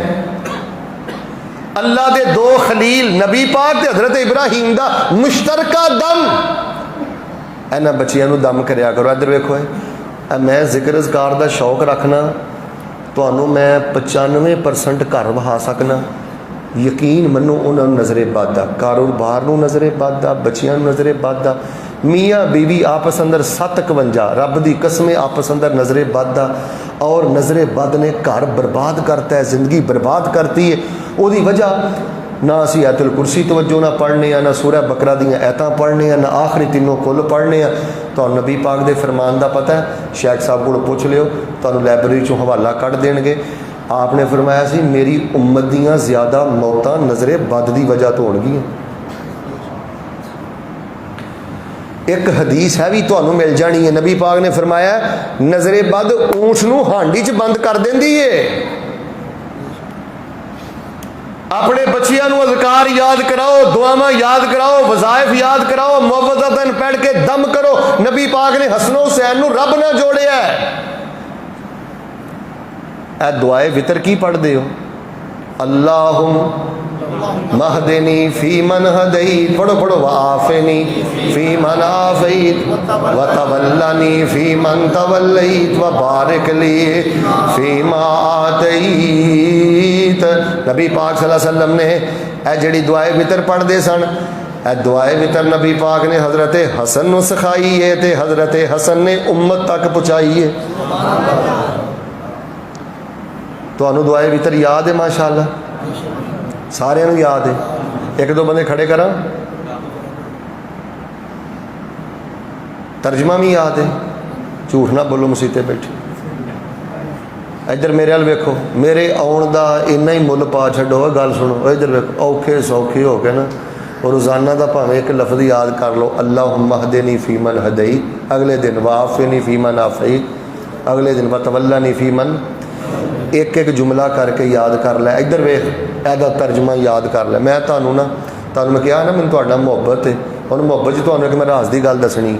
S1: अल्लाह दे दो खलील नबी पाक ते हज़रत इब्राहीम दा मुश्तरका दम। इन्हां बच्चियां नूं दम करया करो। इधर वेखो, मैं जिक्र अज़कार दा शौक रखना, तुहानू मैं 95% घर वहा सकना, यकीन मनो उन्होंने नज़रे बद आ, कारोबार नूं नज़रे बद आ, बच्चियां नूं नज़रे बद आ, मियाँ बीवी आपस अंदर 751 रब की कसम आपस अंदर नज़रे बद आ, और नज़रे बद ने घर बर्बाद करता है, ज़िंदगी बर्बाद करती है। उसकी वजह ना असी आयतुल कुर्सी तवज्जो ना पढ़ने, ना सूरह बकरा दियाँ ऐतां पढ़ने, ना आखिरी तीनों कुल पढ़ने। तो नबी पाक दे फरमान का पता है, शेख साहब को पूछ लियो, तो लाइब्रेरी चों हवाला कढ़ देंगे। आपने फरमाया सी मेरी उम्मत दियाँ ज़्यादा मौतां नज़रे बद की वजह तो होणगियां। एक हदीस है भी तो मिल जानी है, नबी पाक ने फरमाया नज़रे बद ऊँट नूं हांडी च बंद कर देंदी है। अपने बच्चियां नूं अज़कार याद कराओ, दुआवां याद कराओ, वज़ाइफ याद कराओ, मुअव्वज़तन पढ़ के दम करो। नबी पाक ने हसन हुसैन नूं रब ना जोड़िया है। ए दुआए वितर की पढ़ते हो? अल्लाहुम्मा महदिनी फी मन हदैत, पढ़ो पढ़ो, वाफिनी फी मन आफैत, व तवल्लनी फी मन तवल्लैत, व बारिक ली फी मा आतैत। नबी पाक सल्लल्लाहु अलैहि वसल्लम ने ए जड़ी दुआए वितर पढ़ते सन, ए दुआए वितर नबी पाक ने हज़रत हसन को सिखाई है तो हज़रत हसन ने उम्मत तक पहुँचाई है। तो दुआए वितर याद है? माशाअल्लाह सारिਆਂ ਨੂੰ याद है। एक दो बंदे खड़े करा, तर्जमा भी याद है, झूठ ना बोलो मुसीते बैठे। इधर मेरे वाल वेखो, मेरे आउण का इन्ना ही मुल पा छो। गल सुनो, इधर वेखो, औखे सौखे हो के ना और रोज़ाना का भावें एक लफ्ज़ याद कर लो, अल्लाहुम्मा हदीनी फीमन हदई, अगले दिन वाफ़िनी फीमन आफ़ई, अगले दिन वतवल्लनी फीमन, एक एक जुमला करके याद कर लै। इधर वेख, एदा तर्जमा याद कर लै। मैं तुहानू ना मैं कहा ना मैंने तुहाडा मुहब्बत है, हुण मुहब्बत च तुहानू एक मैं राज की गल दसनी।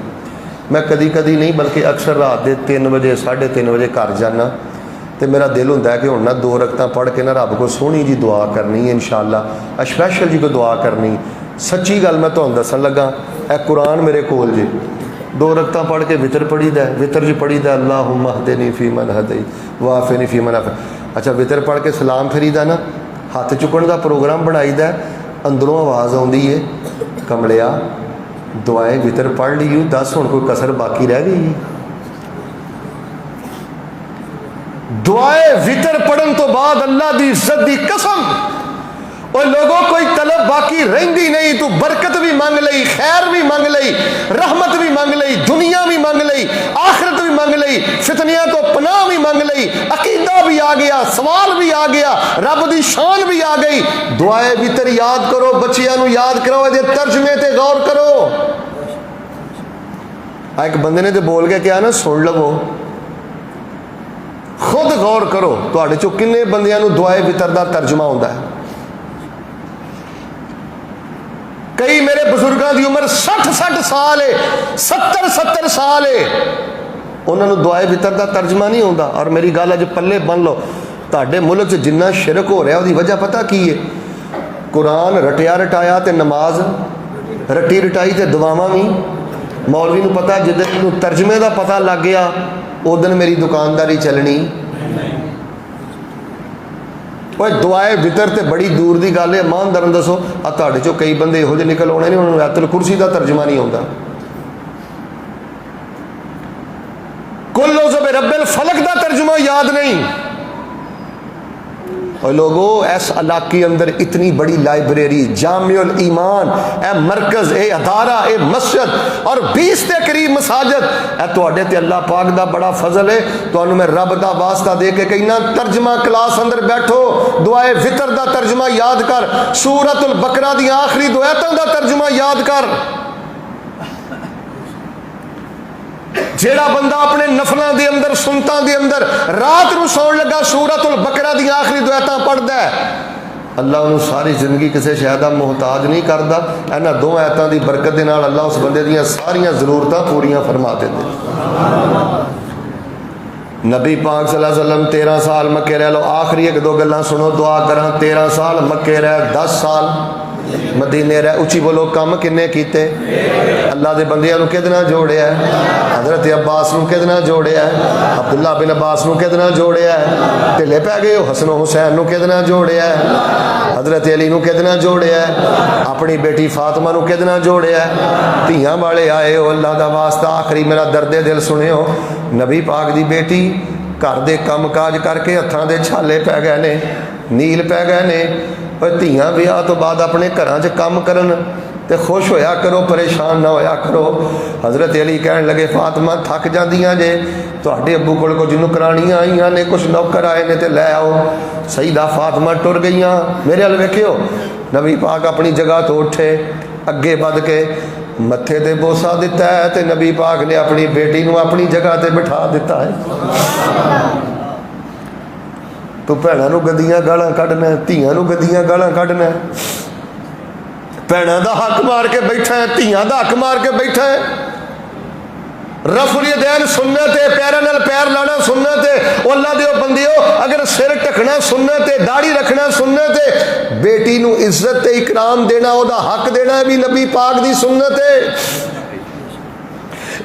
S1: मैं कदी कदी नहीं बल्कि अक्सर रात के 3 बजे 3:30 बजे घर जाना तो मेरा दिल होंदा है कि हुण ना 2 रकतां पढ़ के ना रब को सोहनी जी दुआ करनी है, इंशाअल्लाह स्पैशल जी को दुआ करनी। सच्ची गल मैं तुहानू दसन लगा, ए कुरान मेरे कोल जे 2 रकतां पढ़ के वितर पढ़ीदा, वितर च पढ़ीदा अल्लाहुम्मा हदीनी फीमन हदई वाफ़िनी फीमन आफ़ई। अच्छा वितर पढ़ के सलाम फेरीदा ना, हाथ चुकण का प्रोग्राम बनाईदा, अंदरों आवाज़ आउंदी है, कमलिया दुआएं वितर पढ़ ली, दस हुण कोई कसर बाकी रह गई? दुआए वितर पढ़न तो बाद अल्लाह की इज्जत की कसम, और लोगों कोई तलब बाकी रही नहीं। तू बरकत भी मंग लई, खैर भी मंग लई, रहमत भी मंग लई, दुनिया भी मंग लई, आखिरत भी मंग लई, फितनिया तो पनाह भी मंग लई, अकीदा भी आ गया, सवाल भी आ गया, रब की शान भी आ गई। दुआए वितर याद करो, बच्चियां नू याद करो, ये तर्जमे ते गौर करो। एक बंदे ने तो बोल के क्या ना, सुन लवो, खुद गौर करो, तुहाडे चों किन्ने बंदियां नू दुआए वितर दा तर्जमा आउंदा है। कई मेरे बुजुर्गों की उम्र 60-60 साल है, 70-70 साल है, उन्होंने दुआए वितर का तर्जमा नहीं आता। और मेरी गल अज पल्ले बन लो, तुहाडे मुल्क च जिन्ना शिरक हो रहा उसकी वजह पता की है? कुरान रटिया रटाया तो नमाज रटी रटाई तो दुआवां भी। मौलवी नूं पता जिद्दन तर्जमे का पता लग गया उस दिन मेरी दुकानदारी चलनी। और दुआए वितर तो बड़ी दूर की गल है। ईमानदार दसो, आ तुहाडे चों कई बंदे इहो जिहे निकल आने ने, उन्होंने आयतुल कुर्सी का तर्जमा नहीं आता। कुल औज़ बिरब्बिल फलक का तर्जमा याद नहीं। और लोगों, इस इलाके के अंदर इतनी बड़ी लाइब्रेरी, जामिउल ईमान, ए मरकज, ए अदारा, ए मस्जिद और 20 के करीब मसाजिद, ए तुहाडे ते अल्लाह पाक दा बड़ा फजल है। तुहानू मैं रब दा वास्ता दे के कहना, तर्जमा क्लास अंदर बैठो, दुआए वितर दा तर्जमा याद कर, सूरतुल बकरा दी आखिरी 2 आयतां दा तर्जमा याद कर। जेड़ा बंदा अपने नफलों के अंदर, सुनतां के अंदर रात को सौण लगा सूरतुल बकरा दी आखिरी 2 आयतां पढ़दा है, अल्लाह उन्होंने सारी जिंदगी किसी शय का मुहताज नहीं करता। इन्हां 2 आयतां की बरकत के नाल अल्लाह उस बंदे दी सारियां जरूरतां पूरियां फरमा देंदे। नबी पाक सल्लल्लाहु अलैहि वसल्लम 13 साल मक्के रह लो। आखिरी 1-2 गल्लां सुनो, दुआ करा। 13 साल मक्के रह, 10 साल मदीने रह। उची बोलो, कम किन्ने कीते? अल्लाह के बंदियां नूं किहदे नाल जोड़िया है? हज़रत अब्बास नूं किहदे नाल जोड़िया है? अब्दुल्ला बिन अब्बास नूं किहदे नाल जोड़िया है? ढिले पै गए हो, हसन हुसैन नूं किहदे नाल जोड़िया है? हज़रत अली नूं किहदे नाल जोड़िया है? अपनी बेटी फातिमा नूं किहदे नाल जोड़िया है? धीआं वाले आए हो, अल्लाह दा वास्ता आखिरी मेरा दर्दे दिल सुनियो। नबी पाक दी बेटी घर दे काम काज करके हत्थां दे छाले पै गए ने, नील पै गए ने। पर धीआं विआह तो बाद अपने घरां च काम करन ते खुश होया करो, परेशान ना होया करो। हज़रत अली कहन लगे, फातिमा थक जांदियां जे, तुहाडे अब्बू कोल कुछ नुकरानियां आईयां ने, कुछ नौकर आए ने, ते लै आओ। सईदा फातिमा टुर गईयां। मेरे अल वेखियो, नबी पाक अपनी जगह तो उठे, अगे बध के मत्थे ते बोसा दिता है, तो नबी पाक ने अपनी बेटी नूं अपनी जगह ते बिठा दिता है। तू भैणां नूं गंदियां गालां कढना, धीआं नूं गंदियां गालां कढना, भैणां दा हक मार के बैठा है, धीआं दा हक मार के बैठा है। रफुल यदैन सुन्नत है, पैरां नाल पैर लाना सुन्नत है। अल्लाह दे बंदियो, अगर सिर ढकना सुन्नत है, दाढ़ी रखना सुन्नत है, बेटी नूं इज्जत ते इकराम देना, ओदा हक देना भी नबी पाक दी सुन्नत है।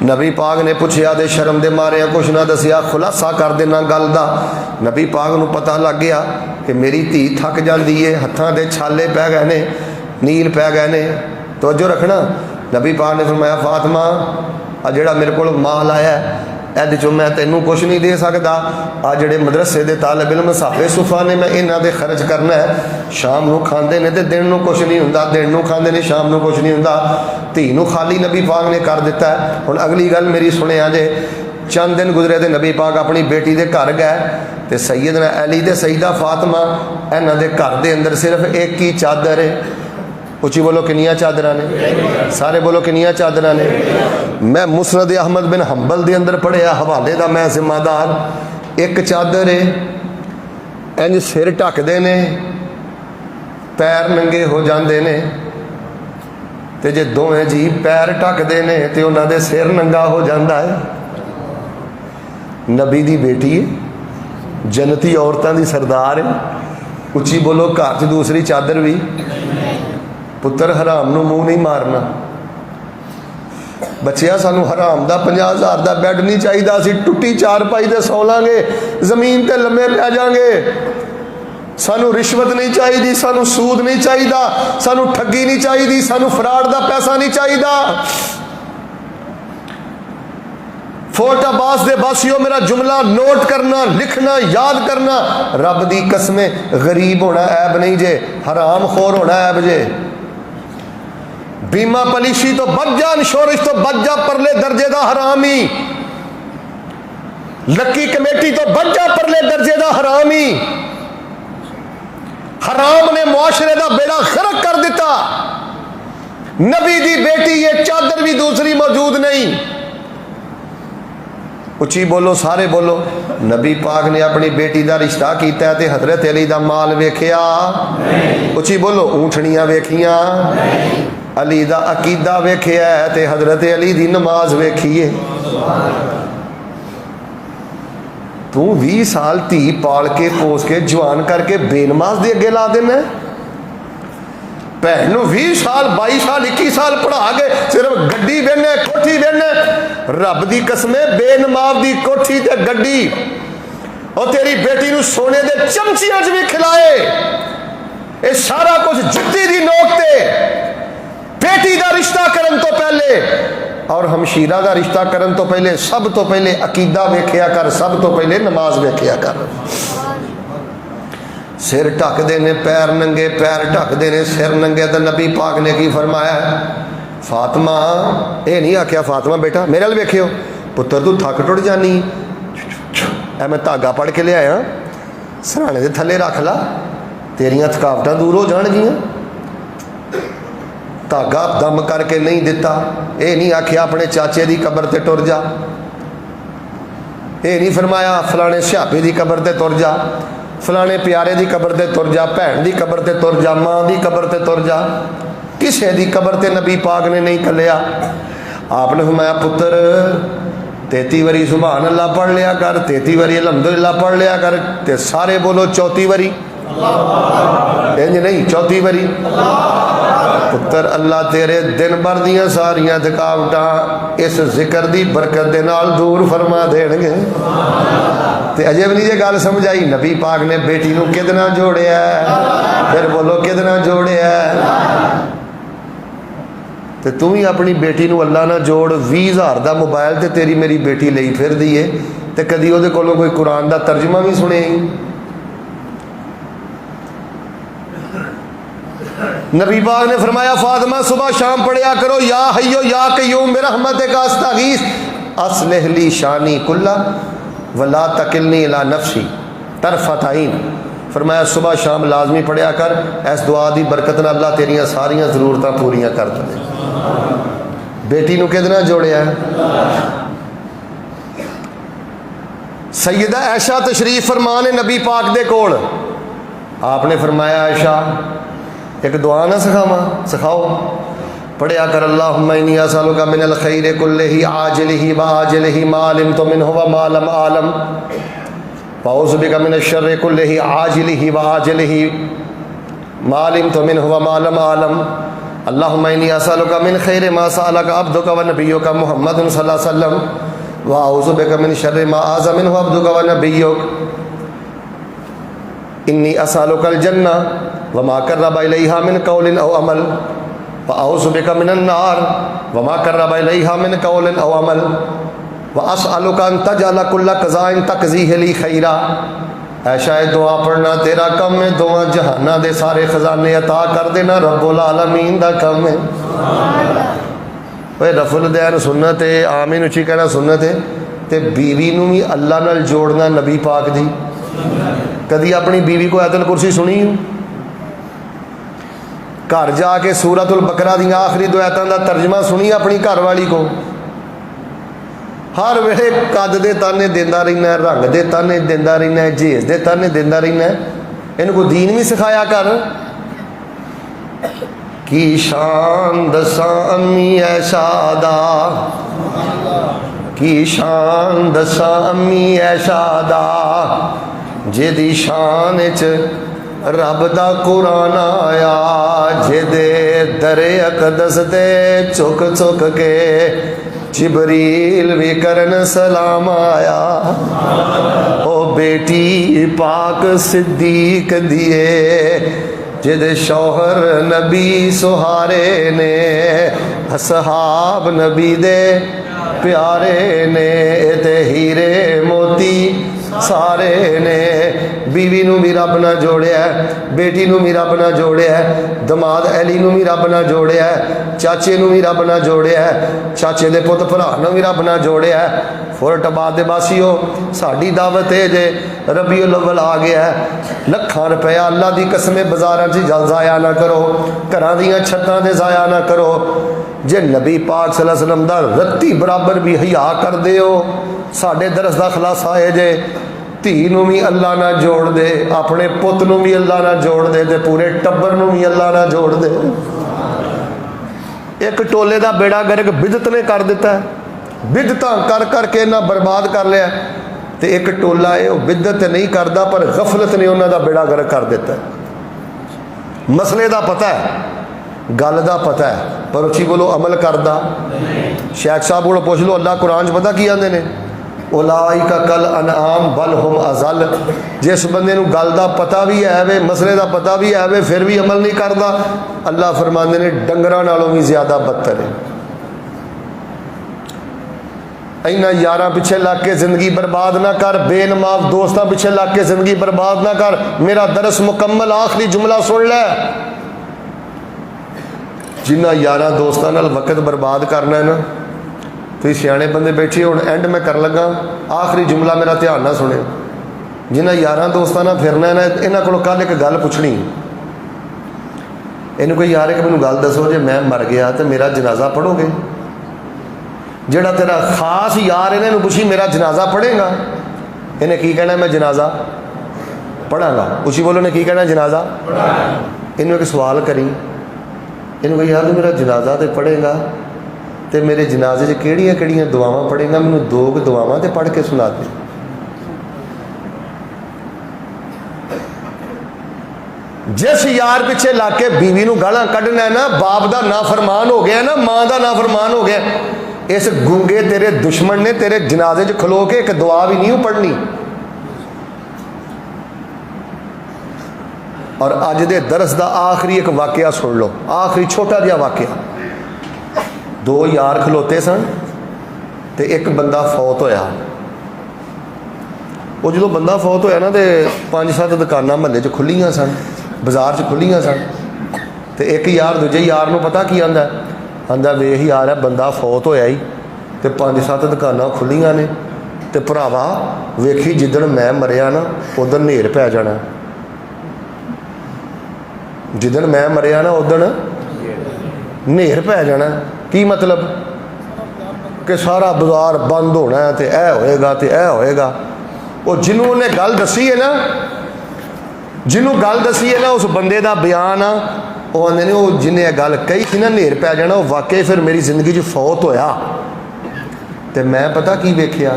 S1: नबी पाक ने पूछया तो शर्म दे मारे कुछ ना दसिया, खुलासा कर देना गल दा। नबी पाक नूं पता लग गया कि मेरी धी थक जाती है, हत्थां दे छाले पै गए ने, नील पै गए ने। तवज्जो रखना। नबी पाक ने फरमाया फातिमा आ जिहड़ा मेरे को माल आया ਇਹਦੇ चो मैं तेनों कुछ नहीं दे सकता, आ जिहड़े मदरसे के तालब इल्म साफे सुफा ने मैं इन्हां दे खर्च करना है। शाम को खाते ने तो दिन में कुछ नहीं होंदा, दिन में खाते ने शाम को कुछ नहीं होंदा। धी नूं खाली नबी पाक ने कर दिता है। हुण अगली गल मेरी सुनिया जे, चंद दिन गुजरे तो नबी पाक अपनी बेटी के घर गए तो सैयदना अली ते सईदा फातिमा इन्हां दे घर के अंदर सिर्फ एक ही चादर है। उची बोलो किनिया चादर ने, सारे बोलो किनिया चादर ने। मैं मुसनद अहमद बिन हंबल के अंदर पढ़िया, हवाले का मैं जिम्मेदार। एक चादर है इंज सिर ढकते ने, पैर नंगे हो जाते ने, ते जे दोवें जी पैर ढकते ने तो उन्होंने सिर नंगा हो जाता है। नबी की बेटी है, जन्नती औरतों की सरदार है। उची बोलो घर च दूसरी चादर भी। पुत्र हराम नूं मूँह नहीं मारना। बच्चिया सानू हराम का 50,000 का बैड नहीं चाहिए, असी टुटी चारपाई ते सौ लांगे, जमीन ते लम्मे पै जाएंगे। सानू रिश्वत नहीं चाहिए, सानू सूद नहीं चाहिए, सानू ठगी नहीं चाहिए, सानू फराड का पैसा नहीं चाहिए। फोर्ट अब्बास दे बासियों मेरा जुमला नोट करना, लिखना, याद करना। रब दी कसमें गरीब होना ऐब नहीं जे, हराम खोर होना ऐब जे। बीमा पॉलिसी तो बच जा, इंश्योरेंस तो बच जा, परले दर्जे का हरामी। लकी कमेटी तो बच जा, परले दर्जे का हरामी। हराम ने मुआशरे का बेड़ा गर्क कर दिता। नबी दी बेटी ये चादर भी दूसरी मौजूद नहीं। उची बोलो, सारे बोलो। नबी पाक ने अपनी बेटी का रिश्ता किया ते हजरत अली का माल वेखिया? उची बोलो। ऊँटनियां वेखिया? अली का अकीदा वेखिया ते हजरत अली की नमाज वेखीए? तू 20 साल धी पाल के पोस के जवान करके बेनमाज दे अगे ला देना। भैन 20 साल 22 साल 21 साल पढ़ा के सिर्फ गड्डी बेने, कोठी बेने। रब की कसमें बेनमाज की कोठी ते गड्डी, और तेरी बेटी नूं सोने के चमचियां च भी खिलाए। ये सारा कुछ जुत्ती दी नोक ते। बेटी का रिश्ता करन तो पहले और हमशीरा का रिश्ता करन तो पहले सब तो पहले अकीदा वेखिया कर, सब तो पहले नमाज वेखिया कर। सिर ढकते ने, पैर नंगे, पैर ढकते ने, सिर नंगे। तो नबी पाक ने की फरमाया? फातिमा, ये नहीं आख्या फातिमा बेटा मेरे वाल वेखियो, पुत्र तू थक टुट जानी, ऐ मैं धागा पढ़ के लिया सराणे के थले रख ला, तेरियां थकावटां दूर हो जाणगियां। धागा दम करके नहीं दिता। ये नहीं आख्या अपने चाचे की कबर ते टुर जा, ये नहीं फरमाया फलाने सिहाबे की कबर ते तुर जा, फलाने प्यारे की कबर ते तुर जा, भैन की कबर ते तुर जा, माँ की कबर ते तुर जा। किसी की कबर ते नबी पाक ने नहीं कलिया। आपने फरमाया पुत्र 33 बारी सुभान अल्लाह पढ़ लिया कर, 33 बारी अलहमदुलिल्लाह पढ़ लिया कर। ते सारे बोलो 34 बारी, इंज नहीं 34 बारी। पुत्र अल्लाह तेरे दिन भर दियां सारियां थकावटां इस जिक्र दी बरकत दे नाल दूर फरमा देणगे। ते अजे भी नहीं जे गल समझ आई, नबी पाक ने बेटी नूं किहदे नाल जोड़िया? फिर बोलो किहदे नाल जोड़िया? ते तू भी अपनी बेटी नूं अल्लाह नाल जोड़। 20,000 का मोबाइल ते तेरी मेरी बेटी लई फिरदी है, ते कदी उहदे कोलों कोई कुरान का तर्जमा भी सुने? नबी पाक ने फरमाया फातिमा सुबह शाम पढ़िया करो या हय्यो या कय्यूम बिरहमतिक अस्तगीस अस्लिह ली शानी कुल्ला वला तकिलनी इला नफ्सी तरफत आइन। फरमाया सुबह शाम लाजमी पढ़िया कर, इस दुआ की बरकत नाल अल्लाह तेरियां सारियां जरूरतां पूरियां कर दे। बेटी नूं किहदे नाल जोड़िया? सैयदा ऐशा तशरीफ फरमा ने नबी पाक दे कोल। आपने फरमाया ऐशा एक दुआ ना सिखावा? सिखाओ। पढ़िया कर अल्लाहुम्मा इन्नी असअलुका मिनल खैरि कुल्लिही आजिलिही व आजिलिही मा अलिमतु मिन्हु व मा लम आलम व अऊज़ु बिका मिनश शर्रि कुल्लिही आजिलिही व आजिलिही मा अलिमतु मिन्हु व मा लम आलम अल्लाहुम्मा इन्नी असअलुका मिन खैरि मा सअलका अब्दुका व नबियुका मुहम्मदुन सल्लल्लाहु अलैहि वसल्लम व अऊज़ु बिका मिन शर्रि मा आज़ा मिन्हु अब्दुका व नबियुक इन्नी असअलुकल जन्नह व मा क़र्रबा इलैहा मिन क़ौलिन औ अमल वअऊज़ु बिका मिनन नार वमा क़र्रबा इलैहा मिन क़ौलिन औ अमल वअसअलुका अन तजअल कुल्ल क़ज़ाइन तक़ज़ीहि ली खैरा। ऐशा है दुआ पढ़ना तेरा कम है, दुआ जहाना दे सारे खजाने अता कर देना रब्बुल आलमीन दा कम है। भाई रफुल दैन सुन्नत है, आमीन उची कहना सुन्नत है। तो बीवी नूं भी अल्लाह नाल जोड़ना नबी पाक दी। कदी अपनी बीवी को आयतुल कुर्सी सुनी हो? घर जाके सूरतुल बकरा दी आखिरी दो आयतां दा तर्जमा सुनी अपनी घर वाली को? हर वेले कद दे ताने देंदा रहना, रंग दे ताने देंदा रहना, झेज दे ताने देंदा रहना। इन्हूं कोई दीन भी सिखाया कर। की शान दसां अम्मी ऐशा दा, की शान दसां अम्मी ऐशा दा, जिहदी शान च रब दा कुरान आया, जिहदे दरे अकदस ते चुक चुक के जिबरील भी करन सलाम आया। ओ बेटी पाक सिद्दीक दिए, जिहदे शौहर नबी सुहारे ने, असहाब नबी दे प्यारे ने, ते हीरे मोती सारे ने। बीवी नूं भी रब ना जोड़िया, बेटी नूं भी रब ना जोड़िया, दमाद अली नूं भी रब ना जोड़िया, चाचे नूं भी रब ना जोड़िया, चाचे दे पुत भरा नूं भी रब ना जोड़िया। फुरटबाद दे वासियो साडी दावत है जे रबीउल अव्वल आ गया है, लखां रुपया अल्लाह दी कसमे बाजारां च जाया ना करो, घरां दीयां छत्तां ते जाया ना करो। जे नबी पाक सल्लल्लाहु अलैहि वसल्लम दा रत्ती बराबर भी हया करदे हो, साडे दरस दा खुलासा है जे धी नूं भी अल्लाह ना जोड़ दे, अपने पुत नूं भी अल्लाह ना जोड़ दे, ते पूरे टब्बर नूं भी अल्लाह ना जोड़ दे। एक टोले का बेड़ा गर्क बिदत ने कर दिता है, बिदतां कर करके इन्ना बर्बाद कर लिया। तो एक टोला है वह बिदत नहीं करता, पर गफलत ने उन्हों का बेड़ा गर्क कर दिता है। मसले का पता है, गल का पता है, पर उची बोलो अमल करता। शेख साहब को पूछ लो, अल्लाह कुरान च पता की आते हैं, उलाइका कल अनआम बल हुम अज़ल। जिस बंदे नूं गल का पता भी है वे, मसले का पता भी है वे, फिर भी अमल नहीं करता, अल्लाह फरमाते ने डंगरां नालों भी ज़्यादा बदतर है। इन्हां यारां पिछे लग के जिंदगी बर्बाद ना कर, बेनमाज दोस्तां पिछे लग के जिंदगी बर्बाद ना कर। मेरा दरस मुकम्मल आखिरी जुमला सुन लै, जिन्हां यारां दोस्तां नाल वक्त बर्बाद करना है ना, तुसीं सियाणे बंदे बैठे हुण एंड मैं कर लगा, आखिरी जुमला मेरा ध्यान ना सुने। जिन्हां यारां दोस्तां नाल फिरना है ना, इन्हां कोलों कल एक गल पुछनी, इन्हूं कोई यार कि मैनूं गल दसो, जे मैं मर गया तो मेरा जनाजा पढ़ोगे? जिहड़ा तेरा खास यार इन्होंने पुछी मेरा जनाजा पढ़ेगा, इन्हें की कहना मैं जनाजा पढ़ांगा। उसी बोलो ने की कहना जनाजा। इन्हों एक सवाल करी, इन्हों कोई यार मेरा जनाजा तो पढ़ेगा, तो मेरे जनाजे च किहड़ियां किहड़ियां दुआवां पढ़ेगा, मैनूं दो दुआवां तो पढ़ के सुना दे। जिस यार पिछे ला के बीवी नूं गालां कढ़ना है ना, बाप दा नाफरमान हो गया ना, माँ दा नाफरमान हो गया, इस गूंगे तेरे दुश्मन ने तेरे जनाजे च खलो के एक दुआ भी नहीं पढ़नी। और अज दे दरस का आखिरी एक वाकया सुन लो, आखिरी छोटा जिहा वाकया। दो यार खलोते सन, तो एक बंदा फौत होया। वो जो बंदा फौत होया ना, तो 5-7 दुकानां महल्ले च खुलियां सन, बाजार च खुलियां सन। तो एक यार दूजे यार नूं पता की आंदा, आंदा वेख यार है बंदा फौत होया ही, तो 5-7 दुकानां खुलियां ने, तो भरावा वेखी जिदन मैं मरिया ना उदन नेर पै जाना, जिदन मैं मरिया ना उदन नेर पै जाना। की मतलब कि सारा बाजार बंद होना है, तो यह होएगा तो यह होएगा। वो जिन्हों उन्हें गल दसी है ना, जिन्हों गल दसी है ना, उस बंदे का बयान आ, वो आते ने वो जिन्हें गल कही थी ना नेर पै जाना, वो वाकई फिर मेरी जिंदगी च फौत होया। तो मैं पता की वेख्या,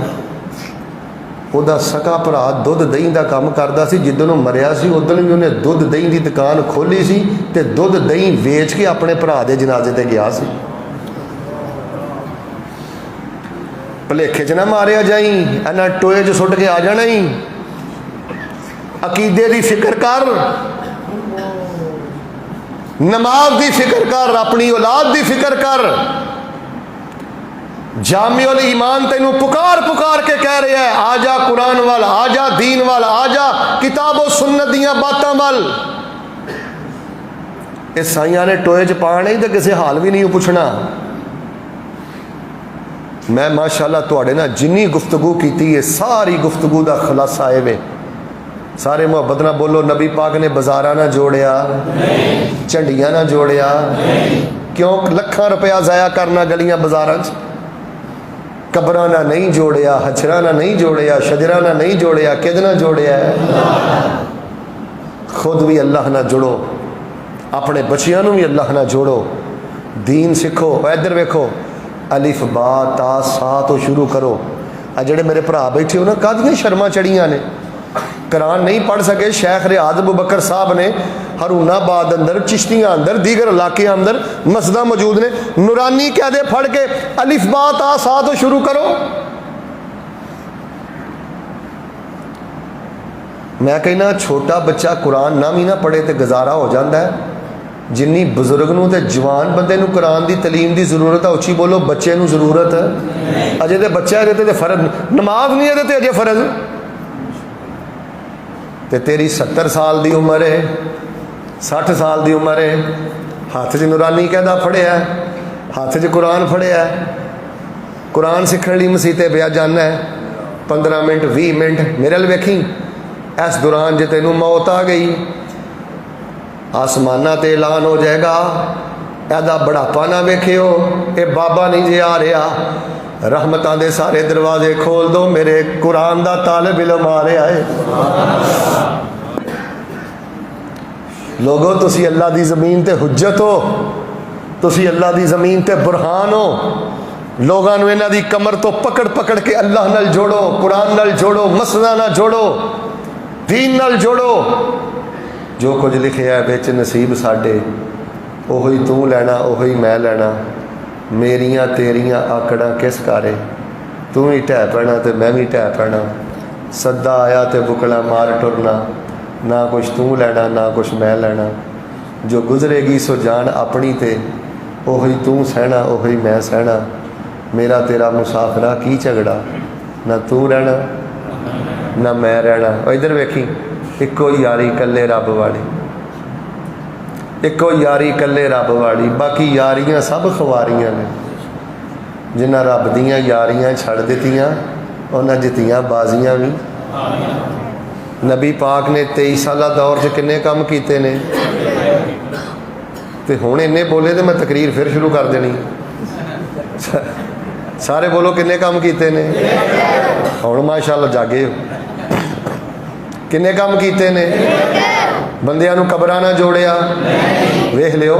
S1: ਉਹਦਾ ਸਕਾ ਭਰਾ ਦੁੱਧ ਦਹੀਂ ਦਾ ਕੰਮ ਕਰਦਾ ਸੀ। ਜਿੱਦਣ ਉਹ ਮਰਿਆ ਸੀ ਉਦਣ ਵੀ ਉਹਨੇ ਦੁੱਧ ਦਹੀਂ ਦੀ ਦੁਕਾਨ ਖੋਲ੍ਹੀ ਸੀ, ਤੇ ਦੁੱਧ ਦਹੀਂ ਵੇਚ ਕੇ ਆਪਣੇ ਭਰਾ ਦੇ ਜਨਾਜ਼ੇ ਤੇ ਗਿਆ ਸੀ। ਭੁਲੇਖੇ 'ਚ ਨਾ ਮਾਰਿਆ ਜਾਈ, ਇਹਨਾਂ ਟੋਏ 'ਚ ਸੁੱਟ ਕੇ ਆ ਜਾਣਾ ਹੀ। ਅਕੀਦੇ ਦੀ ਫਿਕਰ ਕਰ, नमाज की फिक्र कर, अपनी औलाद की फिक्र कर। जामिउल ईमान तेनू पुकार पुकार के कह रहा है, आ जा कुरान वाल, आ जा दीन वाल, आ जा किताब और सुन्नत दियां बातां वाल। इस साइयां ने टोए च पा नहीं तो किसी हाल भी नहीं पुछना। मैं माशाअल्लाह तुहाडे नाल जिन्नी गुफ्तगू की है सारी गुफ्तगू का खुलासा है वे। सारे मुहब्बत ना बोलो, नबी पाक ने बाजारा ना जोड़िया, झंडियां ना जोड़िया। क्यों लखां रुपया ज़ाया करना गलियां बाजारां च? कब्रां ना नहीं जोड़िया, हजरा ना नहीं जोड़िया, शजरा ना नहीं जोड़िया, किद ना जोड़िया? खुद भी अल्लाह ना जुड़ो, अपने बच्चियां भी अल्लाह ना जोड़ो, दीन सीखो। इधर वेखो, अलिफ बा ता सा तो शुरू करो। आ जेड़े मेरे भरा बैठे हो ना, कादियां शर्मा चढ़ियां ने, कुरान नहीं पढ़ सके। शेख रियाज अबू बकर साहब ने हरूनाबाद अंदर, चिश्तियां अंदर, दीगर इलाके अंदर मस्जिदां मौजूद ने, नूरानी कह दे फड़ के अलिफ बा ता सा तो शुरू करो। मैं कहना छोटा बच्चा कुरान ना भी ना पढ़े तो गुजारा हो जाता है। जिन्नी बजुर्ग नूं ते जवान बंदे नूं कुरान की तलीम की जरूरत है, उच्ची बोलो, बच्चे नूं जरूरत है। अजे तो बच्चा है तो फर्ज, नमाज नहीं है तो अजे फर्ज। तो तेरी 70 साल की उम्र है, 60 साल की उम्र है, हाथ च नूरानी कहदा फड़िया, हाथ च कुरान फड़िया, कुरान सीखने लिए मसीते ब्याह जाना है 15 मिनट 20 मिनट। मेरे अल वेखी, इस दौरान जे तेनों मौत आ गई, आसमाना ते ऐलान हो जाएगा, एदा बुढ़ापा ना वेखियो, ये बाबा नहीं जे आ रहा, रहमतां दे सारे दरवाजे खोल दो, मेरे कुरान दा तालिब इल्म आ रहा है। लोगो तुसी अल्लाह दी ज़मीन ते हुज्जत हो, तुसी अल्लाह दी ज़मीन ते बुरहान हो। लोगों नूं इन्हां दी कमर तो पकड़ पकड़ के अल्लाह नाल जोड़ो, कुरान नाल जोड़ो, मसला नाल जोड़ो, दीन नाल जोड़ो। जो कुछ लिखे है बिच नसीब साडे, ओही तू लैना, ओही मैं लैना। मेरियां तेरियां आकड़ा किस कारे, तू ही ढह पैना तो मैं भी ढह पैना। सद्दा आया तो बुकला मार टुरना, ना कुछ तू लैना ना कुछ मैं लैना। जो गुजरेगी सो जान अपनी ते, ओही तू सहना ओही मैं सहना। मेरा तेरा मुसाफरा की झगड़ा, ना तू रहना ना मैं रहना। इधर वेखी, इको यारी कल्ले रब वाली, इको यारी कल्ले रब वाली, बाकी यारियां सब खवारियां ने। जिन्हां रब दियां यारियां छड़ दित्तियां, उन्हां जित्तियां बाजियां भी। नबी पाक ने 23 साल दौर च किन्ने काम कीते ने, ते हुण इन्ने बोले तो मैं तकरीर फिर शुरू कर देनी। सारे बोलो किन्ने काम कीते ने, हुण माशाअल्लाह जागे हो। किन्ने काम कीते ने, बंदियां नूं कबरां ना जोड़िया। वेख लियो,